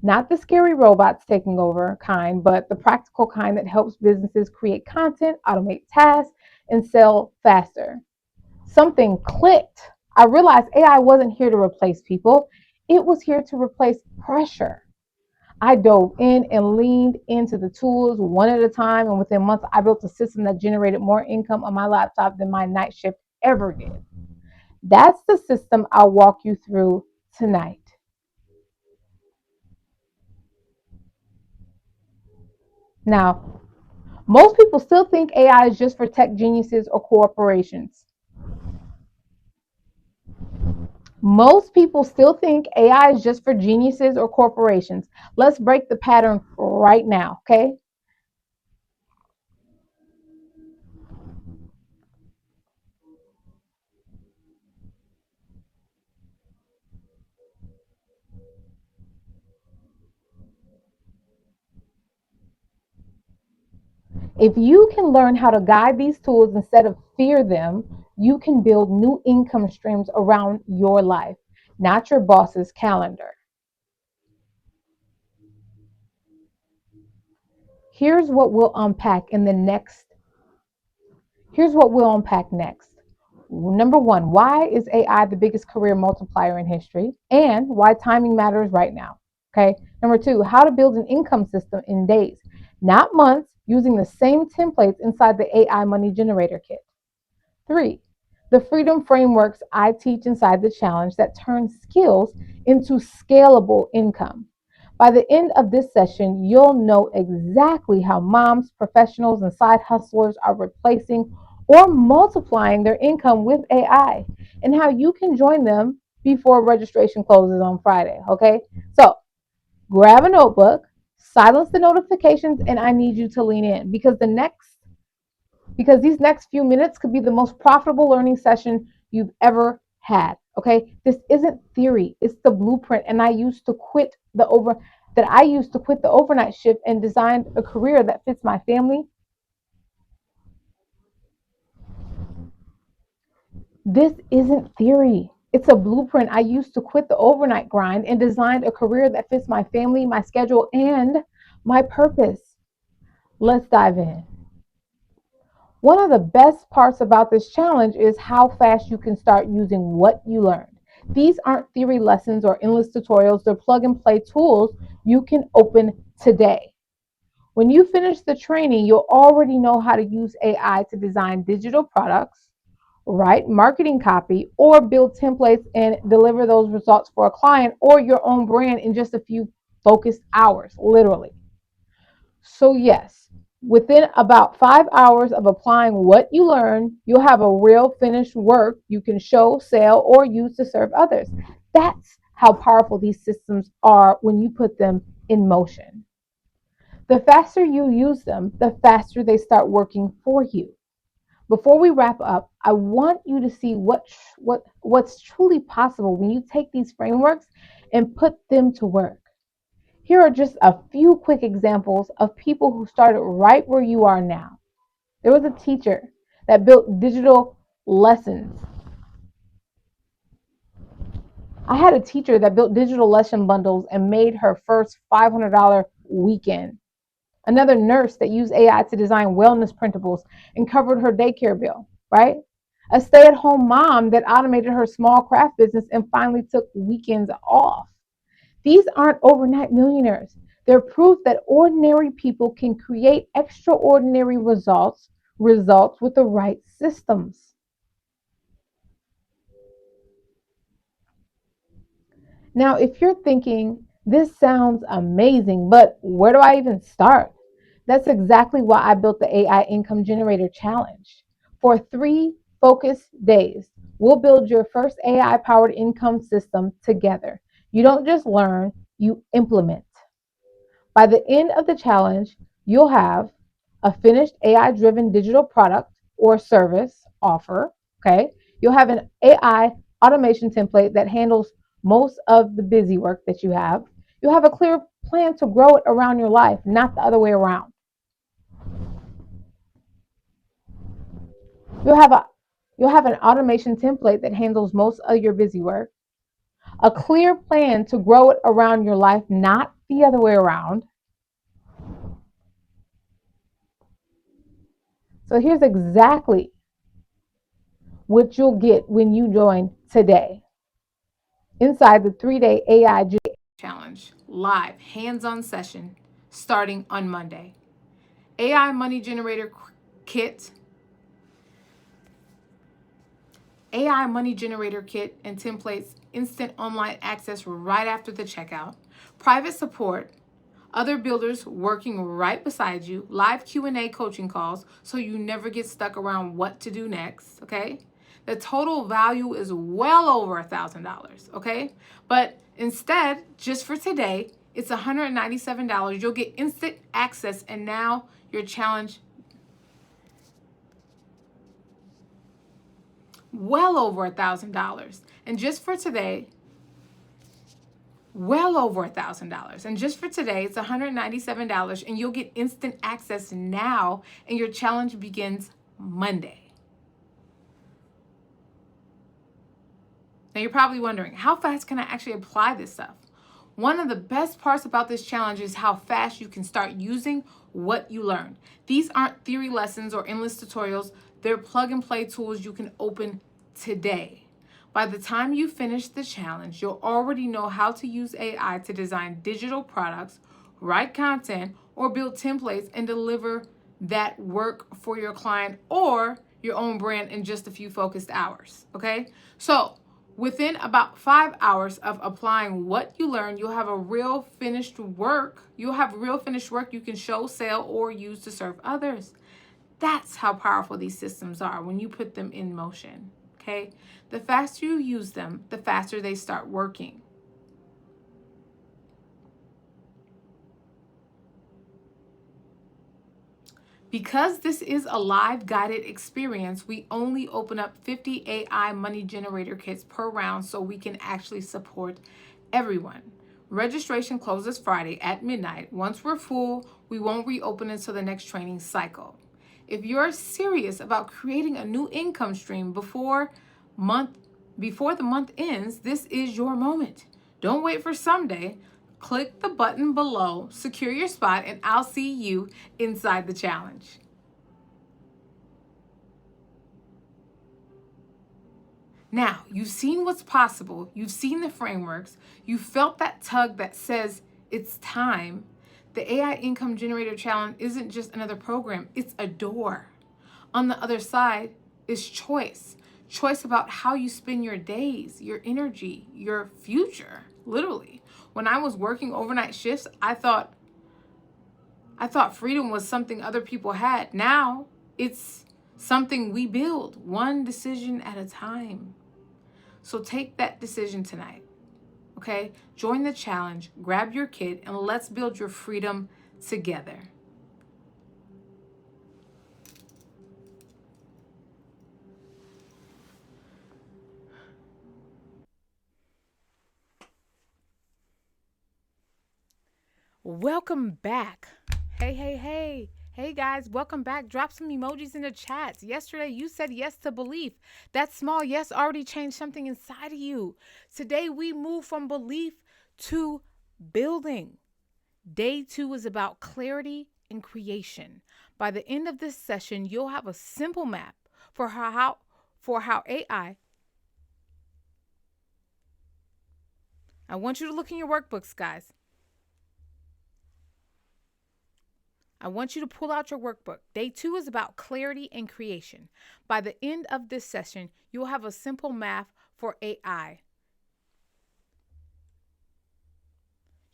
E: Not the scary robots taking over kind, but the practical kind that helps businesses create content, automate tasks, and sell faster. Something clicked. I realized AI wasn't here to replace people. It was here to replace pressure. I dove in and leaned into the tools one at a time, and within months, I built a system that generated more income on my laptop than my night shift ever did. That's the system I'll walk you through tonight. Now, most people still think AI is just for tech geniuses or corporations. Most people still think AI is just for geniuses or corporations. Let's break the pattern right now, okay? If you can learn how to guide these tools instead of fear them, you can build new income streams around your life, not your boss's calendar. Here's what we'll unpack in the next. Here's what we'll unpack next. Number one, why is AI the biggest career multiplier in history and why timing matters right now? Okay. Number two, how to build an income system in days, not months, using the same templates inside the AI Money Generator Kit. Three, the freedom frameworks I teach inside the challenge that turn skills into scalable income. By the end of this session, you'll know exactly how moms, professionals, and side hustlers are replacing or multiplying their income with AI and how you can join them before registration closes on Friday. Okay, so grab a notebook, silence the notifications, and I need you to lean in because these next few minutes could be the most profitable learning session you've ever had. Okay, this isn't theory, it's the blueprint. And I used to quit the overnight shift and designed a career that fits my family. This isn't theory, it's a blueprint. I used to quit the overnight grind and designed a career that fits my family, my schedule, and my purpose. Let's dive in. One of the best parts about this challenge is how fast you can start using what you learned. These aren't theory lessons or endless tutorials, they're plug and play tools you can open today. When you finish the training, you'll already know how to use AI to design digital products, write marketing copy, or build templates and deliver those results for a client or your own brand in just a few focused hours, literally. So, yes, within about 5 hours of applying what you learn, you'll have a real finished work you can show, sell, or use to serve others. That's how powerful these systems are when you put them in motion. The faster you use them, the faster they start working for you. Before we wrap up, I want you to see what's truly possible when you take these frameworks and put them to work. Here are just a few quick examples of people who started right where you are now. There was a teacher that built digital lessons. I had a teacher that built digital lesson bundles and made her first $500 weekend. Another nurse that used AI to design wellness printables and covered her daycare bill, right? A stay-at-home mom that automated her small craft business and finally took weekends off. These aren't overnight millionaires. They're proof that ordinary people can create extraordinary results with the right systems. Now, if you're thinking, this sounds amazing, but where do I even start? That's exactly why I built the AI Income Generator Challenge. For 3 focused days, we'll build your first AI powered income system together. You don't just learn, you implement. By the end of the challenge, you'll have a finished AI driven digital product or service offer. Okay. You'll have an AI automation template that handles most of the busy work that you have. You'll have a clear plan to grow it around your life, not the other way around. You'll have a you'll have an automation template that handles most of your busy work, a clear plan to grow it around your life, not the other way around. So here's exactly what you'll get when you join today inside the 3-day AI Challenge live hands-on session starting on Monday. AI Money Generator Kit
A: AI money generator kit and templates, instant online access right after the checkout, private support, other builders working right beside you, live Q&A coaching calls so you never get stuck around what to do next, okay? The total value is well over $1,000, okay? But instead, just for today, it's $197. You'll get instant access, and now your challenge well over $1,000. And just for today, well over $1,000. And just for today, it's $197, and you'll get instant access now, and your challenge begins Monday. Now you're probably wondering, how fast can I actually apply this stuff? One of the best parts about this challenge is how fast you can start using what you learned. These aren't theory lessons or endless tutorials. They're plug and play tools you can open today. By the time you finish the challenge, you'll already know how to use AI to design digital products, write content, or build templates and deliver that work for your client or your own brand in just a few focused hours, okay? So within about 5 hours of applying what you learn, you'll have real finished work you can show, sell, or use to serve others. That's how powerful these systems are when you put them in motion, okay? The faster you use them, the faster they start working. Because this is a live guided experience, we only open up 50 AI money generator kits per round so we can actually support everyone. Registration closes Friday at midnight. Once we're full, we won't reopen until the next training cycle. If you're serious about creating a new income stream before the month ends, this is your moment. Don't wait for someday. Click the button below, secure your spot, and I'll see you inside the challenge. Now, you've seen what's possible. You've seen the frameworks. You felt that tug that says it's time. The AI Income Generator Challenge isn't just another program. It's a door. On the other side is choice. Choice about how you spend your days, your energy, your future, literally. When I was working overnight shifts, I thought freedom was something other people had. Now it's something we build, one decision at a time. So take that decision tonight, okay? Join the challenge, grab your kit, and let's build your freedom together. Welcome back. Hey guys, welcome back. Drop some emojis in the chats. Yesterday you said yes to belief. That small yes already changed something inside of you. Today we move from belief to building. Day 2 is about clarity and creation. By the end of this session, you'll have a simple map for how AI. I want you to look in your workbooks, guys. I want you to pull out your workbook. Day 2 is about clarity and creation. By the end of this session, you'll have a simple math for AI.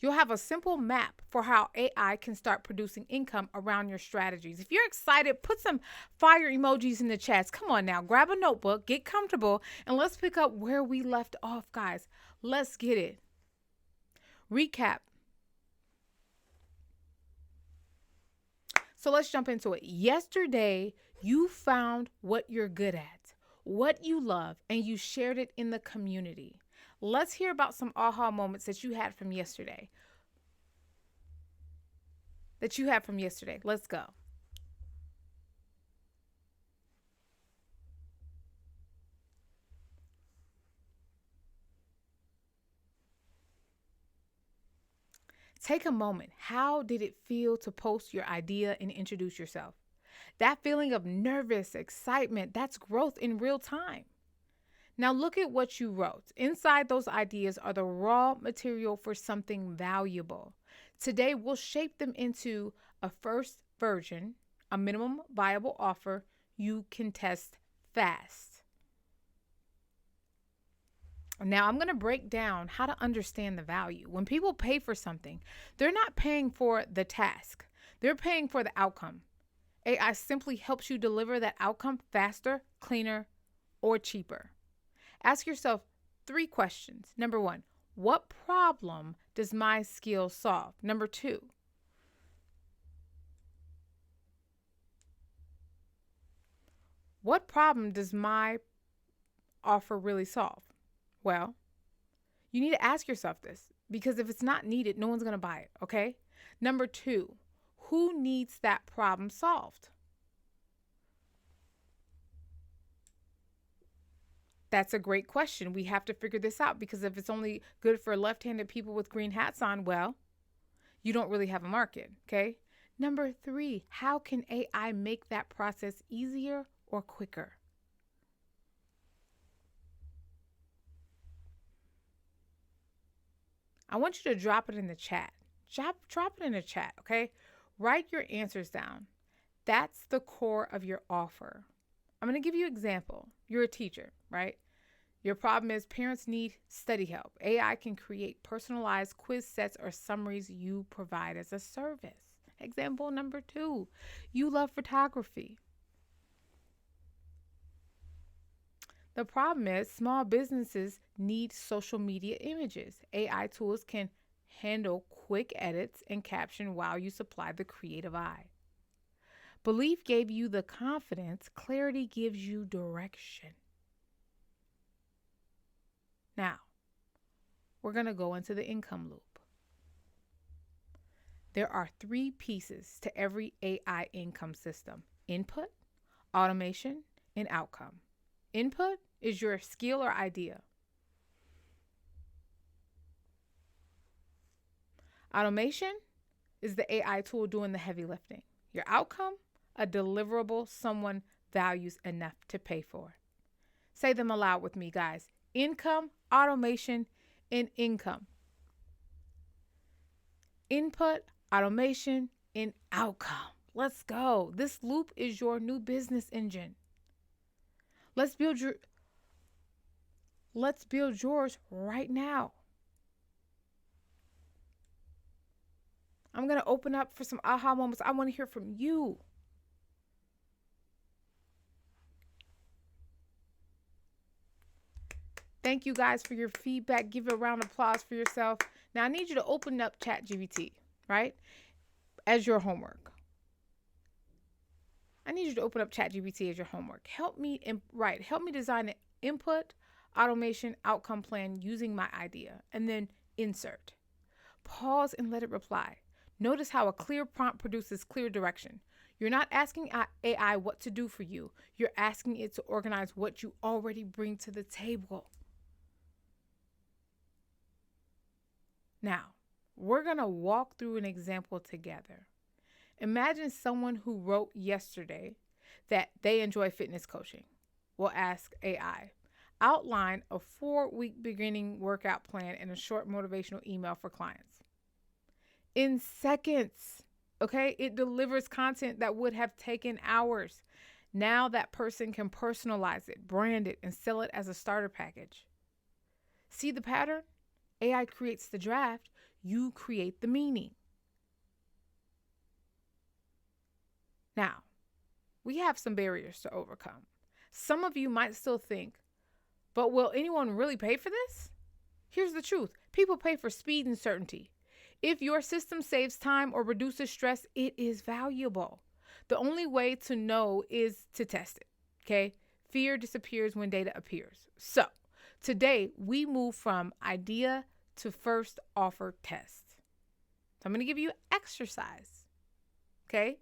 A: You'll have a simple map for how AI can start producing income around your strategies. If you're excited, put some fire emojis in the chats. Come on now, grab a notebook, get comfortable, and let's pick up where we left off, guys. Let's get it. Recap. So let's jump into it. Yesterday, you found what you're good at, what you love, and you shared it in the community. Let's hear about some aha moments that you had from yesterday. Let's go. Take a moment. How did it feel to post your idea and introduce yourself? That feeling of nervous excitement, that's growth in real time. Now look at what you wrote. Inside those ideas are the raw material for something valuable. Today, we'll shape them into a first version, a minimum viable offer you can test fast.
E: Now, I'm going to break down how to understand the value. When people pay for something, they're not paying for the task, they're paying for the outcome. AI simply helps you deliver that outcome faster, cleaner, or cheaper. Ask yourself 3 questions. Number 1, what problem does my skill solve? Number 2, what problem does my offer really solve? Well, you need to ask yourself this, because if it's not needed, no one's going to buy it, okay? Number 2, who needs that problem solved? That's a great question. We have to figure this out, because if it's only good for left-handed people with green hats on, well, you don't really have a market, okay? Number 3, how can AI make that process easier or quicker? I want you to drop it in the chat. Drop it in the chat, okay? Write your answers down. That's the core of your offer. I'm going to give you an example. You're a teacher, right? Your problem is parents need study help. AI can create personalized quiz sets or summaries you provide as a service. Example number 2, you love photography. The problem is small businesses need social media images. AI tools can handle quick edits and caption while you supply the creative eye. Belief gave you the confidence. Clarity gives you direction. Now, we're going to go into the income loop. There are 3 pieces to every AI income system: input, automation, and outcome. Input is your skill or idea. Automation is the AI tool doing the heavy lifting. Your outcome, a deliverable someone values enough to pay for. Say them aloud with me, guys. Income, automation, and income. Input, automation, and outcome. Let's go. This loop is your new business engine. Let's build yours right now. I'm going to open up for some aha moments. I want to hear from you. Thank you guys for your feedback. Give a round of applause for yourself. Now I need you to open up ChatGPT, right? As your homework. I need you to open up ChatGPT as your homework. Help me design an input, automation, outcome plan using my idea, and then insert. Pause and let it reply. Notice how a clear prompt produces clear direction. You're not asking AI what to do for you. You're asking it to organize what you already bring to the table. Now, we're going to walk through an example together. Imagine someone who wrote yesterday that they enjoy fitness coaching. We'll ask AI, outline a 4-week beginning workout plan and a short motivational email for clients. In seconds, okay? It delivers content that would have taken hours. Now that person can personalize it, brand it, and sell it as a starter package. See the pattern? AI creates the draft, you create the meaning. Now, we have some barriers to overcome. Some of you might still think, but will anyone really pay for this? Here's the truth. People pay for speed and certainty. If your system saves time or reduces stress, it is valuable. The only way to know is to test it, okay? Fear disappears when data appears. So, today we move from idea to first offer test. So I'm going to give you an exercise, okay?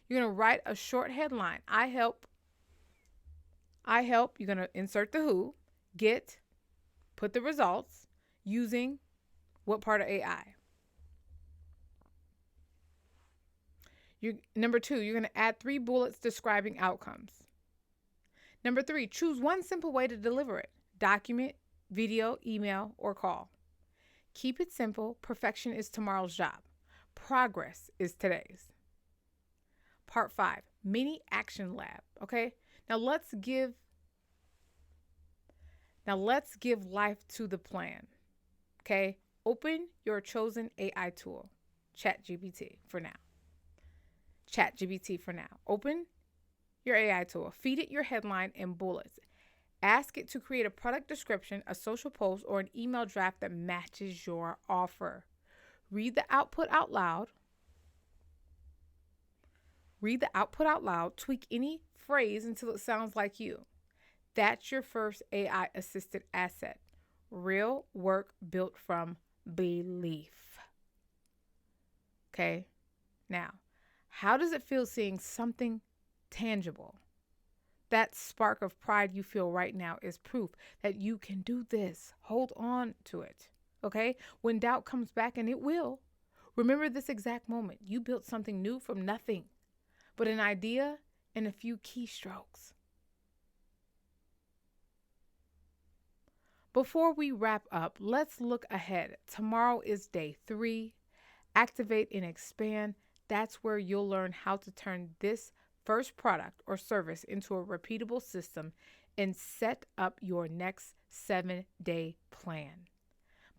E: You're going to write a short headline. I help. You're going to insert the who, put the results using what part of AI. Number 2, you're going to add 3 bullets describing outcomes. Number 3, choose one simple way to deliver it. Document, video, email, or call. Keep it simple. Perfection is tomorrow's job. Progress is today's. Part 5, mini action lab. Okay. Now let's give Now let's give life to the plan. Okay? Open your chosen AI tool, ChatGPT for now. ChatGPT for now. Open your AI tool. Feed it your headline and bullets. Ask it to create a product description, a social post, or an email draft that matches your offer. Read the output out loud. Tweak any phrase until it sounds like you. That's your first AI assisted asset. Real work built from belief. Okay? Now, how does it feel seeing something tangible? That spark of pride you feel right now is proof that you can do this. Hold on to it. Okay? When doubt comes back, and it will, remember this exact moment. You built something new from nothing, but an idea and a few keystrokes. Before we wrap up, let's look ahead. Tomorrow is day 3. Activate and expand. That's where you'll learn how to turn this first product or service into a repeatable system and set up your next 7-day plan.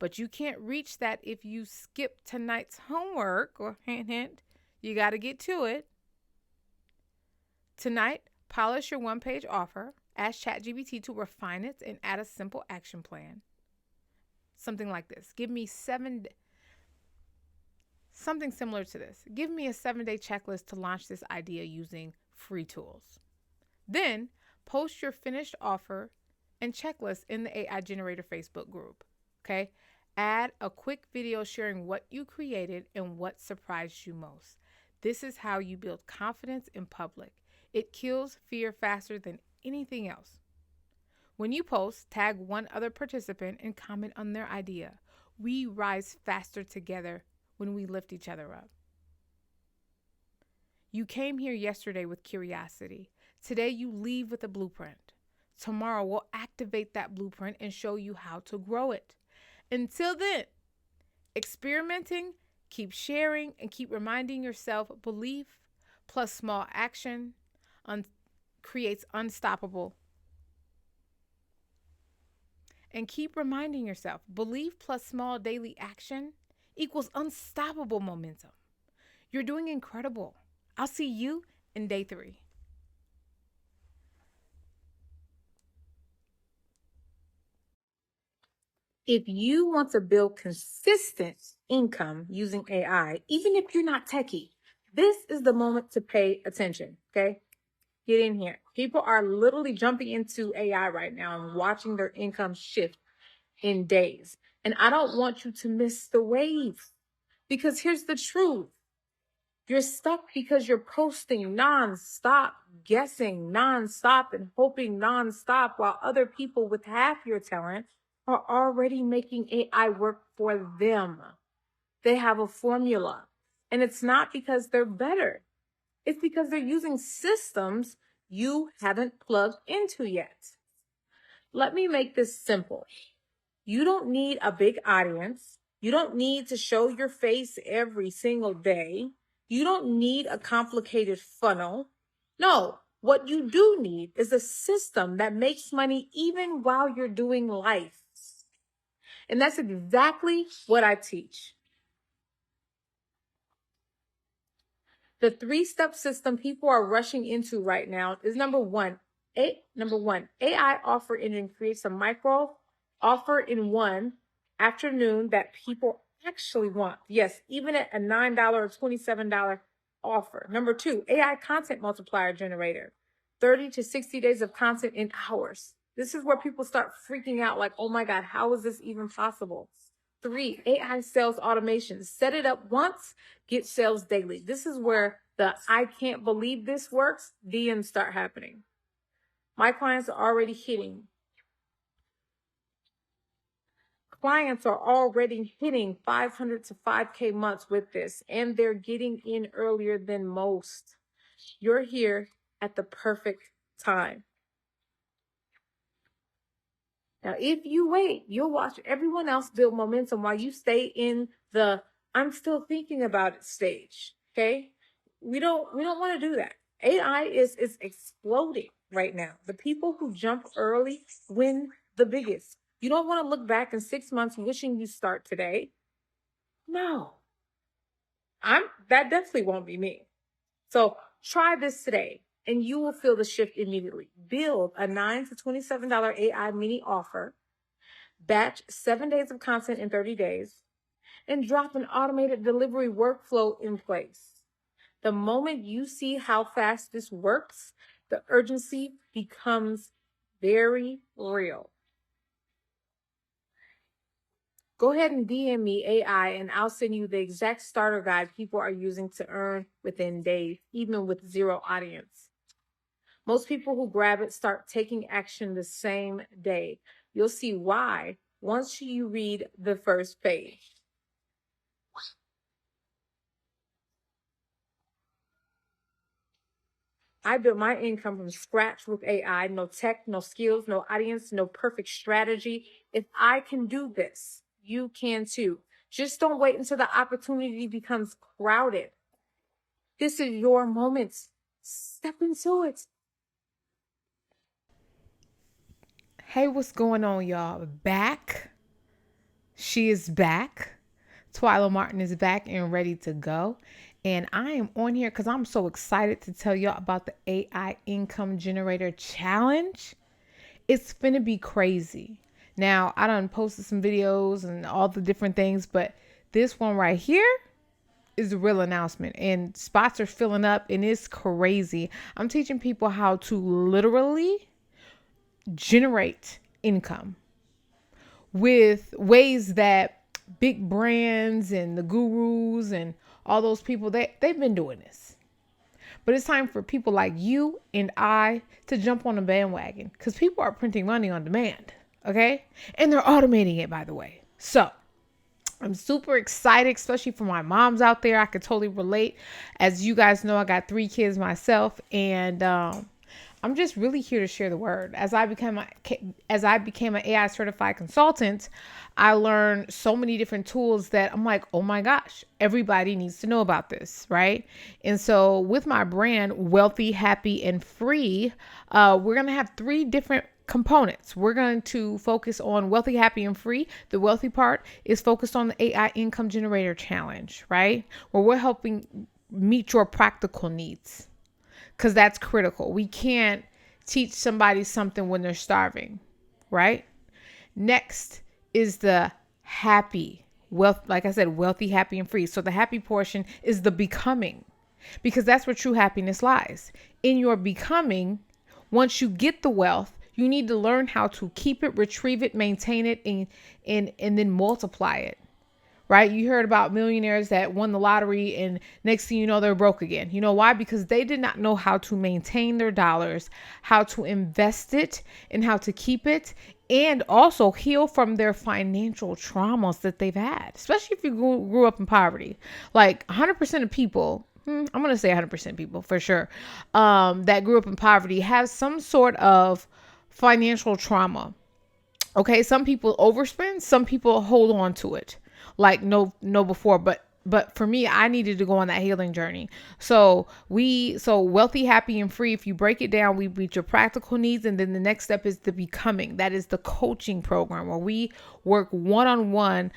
E: But you can't reach that if you skip tonight's homework, or hint, hint, you got to get to it. Tonight, polish your one-page offer. Ask ChatGPT to refine it and add a simple action plan. Something like this. Something similar to this. Give me a 7-day checklist to launch this idea using free tools. Then, post your finished offer and checklist in the AI Generator Facebook group. Okay? Add a quick video sharing what you created and what surprised you most. This is how you build confidence in public. It kills fear faster than anything else. When you post, tag one other participant and comment on their idea. We rise faster together when we lift each other up. You came here yesterday with curiosity. Today you leave with a blueprint. Tomorrow we'll activate that blueprint and show you how to grow it. Until then, experimenting, keep sharing, and keep reminding yourself belief plus small action creates unstoppable. And keep reminding yourself belief plus small daily action equals unstoppable momentum. You're doing incredible. I'll see you in day 3. If you want to build consistent income using AI, even if you're not techie, this is the moment to pay attention, okay? Get in here. People are literally jumping into AI right now and watching their income shift in days. And I don't want you to miss the wave, because here's the truth. You're stuck because you're posting nonstop, guessing nonstop, and hoping nonstop, while other people with half your talent are already making AI work for them. They have a formula. And it's not because they're better. It's because they're using systems you haven't plugged into yet. Let me make this simple. You don't need a big audience. You don't need to show your face every single day. You don't need a complicated funnel. No, what you do need is a system that makes money even while you're doing life. And that's exactly what I teach. The 3-step system people are rushing into right now is number one, AI offer engine creates a micro offer in one afternoon that people actually want. Yes, even at a $9 or $27 offer. Number 2, AI content multiplier generator. 30 to 60 days of content in hours. This is where people start freaking out like, oh my God, how is this even possible? 3, AI sales automation. Set it up once, get sales daily. This is where the I can't believe this works DMs start happening. My clients are already hitting. Clients are already hitting 500 to 5K months with this, and they're getting in earlier than most. You're here at the perfect time. Now, if you wait, you'll watch everyone else build momentum while you stay in the I'm still thinking about it stage. Okay? We don't want to do that. AI is exploding right now. The people who jump early win the biggest. You don't want to look back in 6 months wishing you start today. No. That definitely won't be me. So try this today and you will feel the shift immediately. Build a $9 to $27 AI mini offer, batch 7 days of content in 30 days, and drop an automated delivery workflow in place. The moment you see how fast this works, the urgency becomes very real. Go ahead and DM me AI and I'll send you the exact starter guide people are using to earn within days, even with zero audience. Most people who grab it start taking action the same day. You'll see why once you read the first page. I built my income from scratch with AI. No tech, no skills, no audience, no perfect strategy. If I can do this, you can too. Just don't wait until the opportunity becomes crowded. This is your moment. Step into it. Hey, what's going on, y'all? Back. She is back. Twyla Martin is back and ready to go. And I am on here because I'm so excited to tell y'all about the AI Income Generator Challenge. It's finna be crazy. Now, I done posted some videos and all the different things, but this one right here is a real announcement and spots are filling up and it's crazy. I'm teaching people how to literally generate income with ways that big brands and the gurus and all those people, they've been doing this. But it's time for people like you and I to jump on the bandwagon because people are printing money on demand, okay? And they're automating it, by the way. So I'm super excited, especially for my moms out there. I could totally relate. As you guys know, I got 3 kids myself, and I'm just really here to share the word. As I became an AI certified consultant, I learned so many different tools that I'm like, oh my gosh, everybody needs to know about this, right? And so with my brand, Wealthy, Happy, and Free, we're going to have 3 different components. We're going to focus on Wealthy, Happy, and Free. The wealthy part is focused on the AI Income Generator Challenge, right? Where we're helping meet your practical needs. Because that's critical. We can't teach somebody something when they're starving, right? Next is the happy wealth. Like I said, wealthy, happy, and free. So the happy portion is the becoming, because that's where true happiness lies. In your becoming, once you get the wealth, you need to learn how to keep it, retrieve it, maintain it, and then multiply it. Right? You heard about millionaires that won the lottery and next thing you know, they're broke again. You know why? Because they did not know how to maintain their dollars, how to invest it, and how to keep it, and also heal from their financial traumas that they've had, especially if you grew up in poverty. Like 100% of people, I'm going to say 100% people for sure, that grew up in poverty have some sort of financial trauma. Okay, some people overspend, some people hold on to it. Like no before, but for me, I needed to go on that healing journey. So wealthy, happy, and free. If you break it down, we meet your practical needs, and then the next step is the becoming. That is the coaching program where we work one-on-one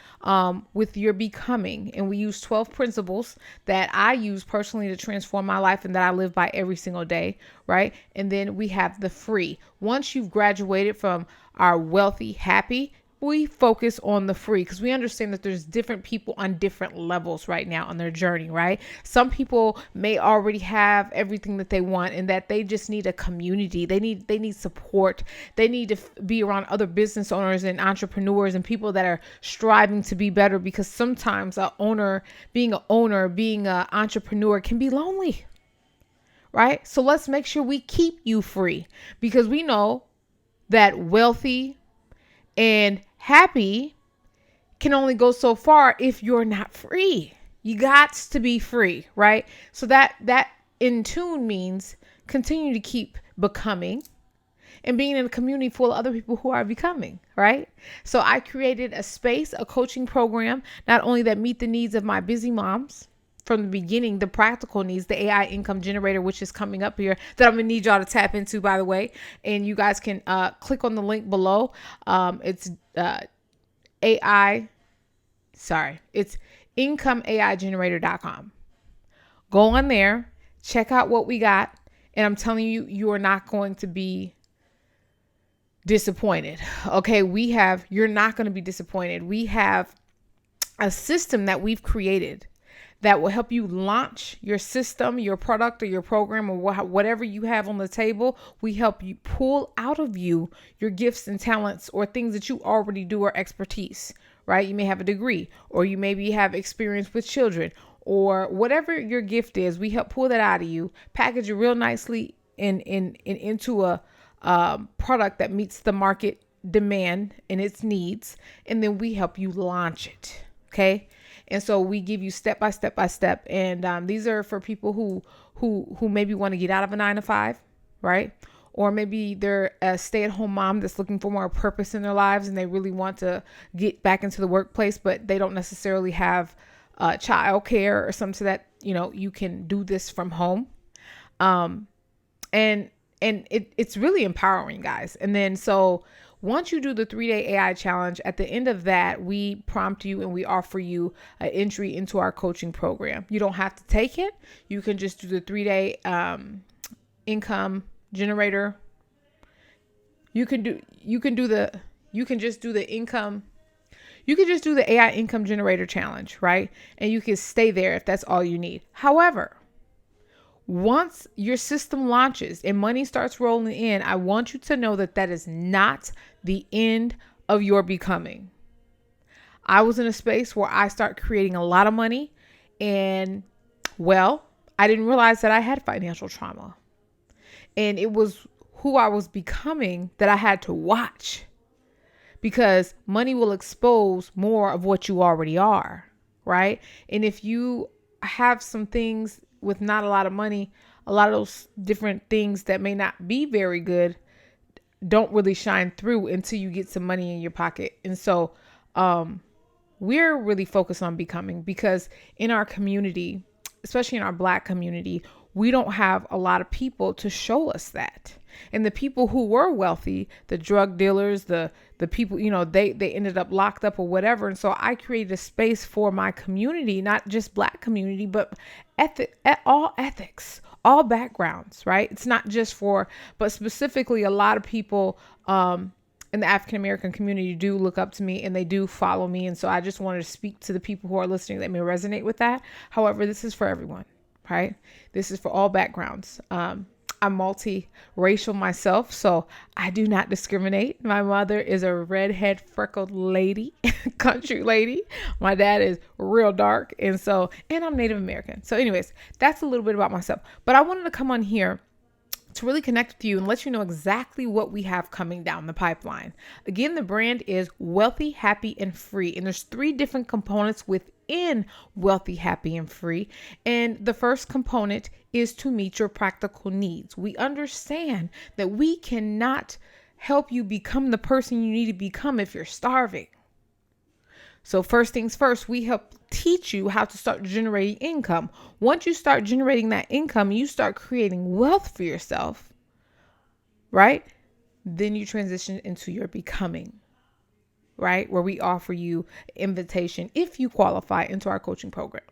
E: with your becoming, and we use 12 principles that I use personally to transform my life and that I live by every single day, right? And then we have the free. Once you've graduated from our wealthy, happy, we focus on the free because we understand that there's different people on different levels right now on their journey, right? Some people may already have everything that they want and that they just need a community. They need support. They need to be around other business owners and entrepreneurs and people that are striving to be better, because sometimes being an entrepreneur can be lonely, right? So let's make sure we keep you free, because we know that wealthy and happy can only go so far if you're not free. You got to be free, right? So that in tune means continue to keep becoming and being in a community full of other people who are becoming, right? So I created a space, a coaching program, not only that meet the needs of my busy moms from the beginning, the practical needs, the AI income generator, which is coming up here, that I'm gonna need y'all to tap into, by the way. And you guys can click on the link below. It's incomeaigenerator.com. Go on there, check out what we got, and I'm telling you, you are not going to be disappointed. Okay, you're not going to be disappointed. We have a system that we've created that will help you launch your system, your product, or your program, or whatever you have on the table. We help you pull out of you your gifts and talents or things that you already do or expertise, right? You may have a degree, or you maybe have experience with children, or whatever your gift is. We help pull that out of you, package it real nicely into a product that meets the market demand and its needs, and then we help you launch it. Okay. And so we give you step by step. And these are for people who maybe want to get out of a 9-to-5, right? Or maybe they're a stay-at-home mom that's looking for more purpose in their lives, and they really want to get back into the workplace, but they don't necessarily have child care or something, so that, you can do this from home. And it's really empowering, guys. And then, so once you do the 3-day AI challenge, at the end of that, we prompt you and we offer you an entry into our coaching program. You don't have to take it. You can just do the 3-day income generator. You can just do the AI income generator challenge, right? And you can stay there if that's all you need. However, once your system launches and money starts rolling in, I want you to know that that is not the end of your becoming. I was in a space where I started creating a lot of money, and I didn't realize that I had financial trauma. And it was who I was becoming that I had to watch, because money will expose more of what you already are, right? And if you have some things with not a lot of money, a lot of those different things that may not be very good don't really shine through until you get some money in your pocket. And so we're really focused on becoming, because in our community, especially in our Black community, we don't have a lot of people to show us that. And the people who were wealthy, the drug dealers, the people, they ended up locked up or whatever. And so I created a space for my community, not just Black community, but all ethics, all backgrounds, right? It's not just but specifically a lot of people in the African American community do look up to me and they do follow me. And so I just wanted to speak to the people who are listening that may resonate with that. However, this is for everyone, right? This is for all backgrounds. I'm multi-racial myself, so I do not discriminate. My mother is a redhead, freckled lady, country lady. My dad is real dark, and I'm Native American. So anyways, that's a little bit about myself. But I wanted to come on here to really connect with you and let you know exactly what we have coming down the pipeline. Again, the brand is Wealthy, Happy, and Free. And there's 3 different components within Wealthy, Happy, and Free. And the first component is to meet your practical needs. We understand that we cannot help you become the person you need to become if you're starving. So first things first, we help teach you how to start generating income. Once you start generating that income, you start creating wealth for yourself, right? Then you transition into your becoming, right? Where we offer you invitation if you qualify into our coaching program.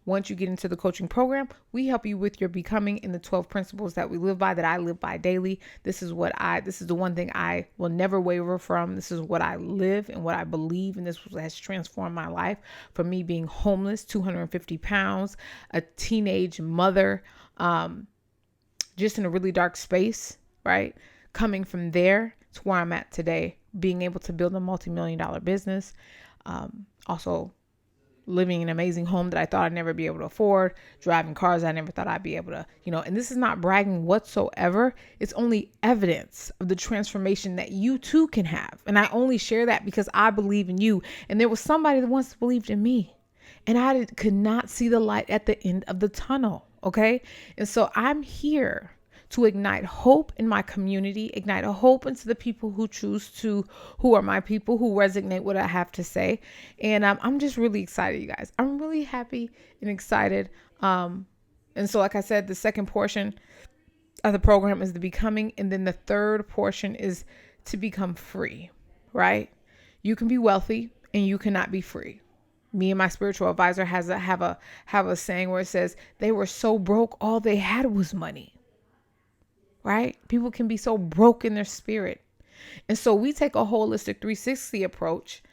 E: Once you get into the coaching program, we help you with your becoming in the 12 principles that we live by, that I live by daily. This is the one thing I will never waver from. This is what I live and what I believe. And this has transformed my life, from me being homeless, 250 pounds, a teenage mother, just in a really dark space, right? Coming from there to where I'm at today, being able to build a multi-million-dollar business. Also living in an amazing home that I thought I'd never be able to afford, driving cars I never thought I'd be able to, and this is not bragging whatsoever. It's only evidence of the transformation that you too can have. And I only share that because I believe in you. And there was somebody that once believed in me, and I could not see the light at the end of the tunnel. Okay. And so I'm here to ignite hope in my community, ignite a hope into the people who are my people, who resonate what I have to say. And I'm just really excited, you guys. I'm really happy and excited. And so, like I said, the second portion of the program is the becoming. And then the third portion is to become free, right? You can be wealthy and you cannot be free. Me and my spiritual advisor have a saying where it says they were so broke, all they had was money, right? People can be so broke in their spirit. And so we take a holistic 360 approach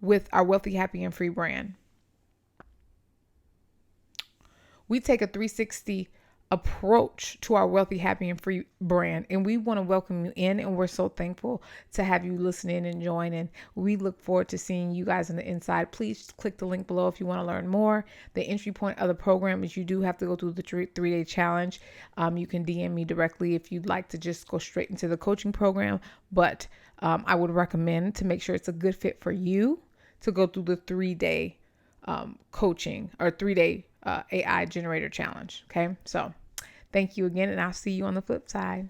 E: with our Wealthy, Happy, and Free brand. We take a 360 approach to our Wealthy, Happy, and Free brand, and we want to welcome you in, and we're so thankful to have you listen in and join, and we look forward to seeing you guys on the inside. Please click the link below if you want to learn more. The entry point of the program is you do have to go through the 3-day challenge. You can DM me directly if you'd like to just go straight into the coaching program, but I would recommend, to make sure it's a good fit for you, to go through the 3-day coaching or 3-day AI generator challenge. Okay, so thank you again, and I'll see you on the flip side.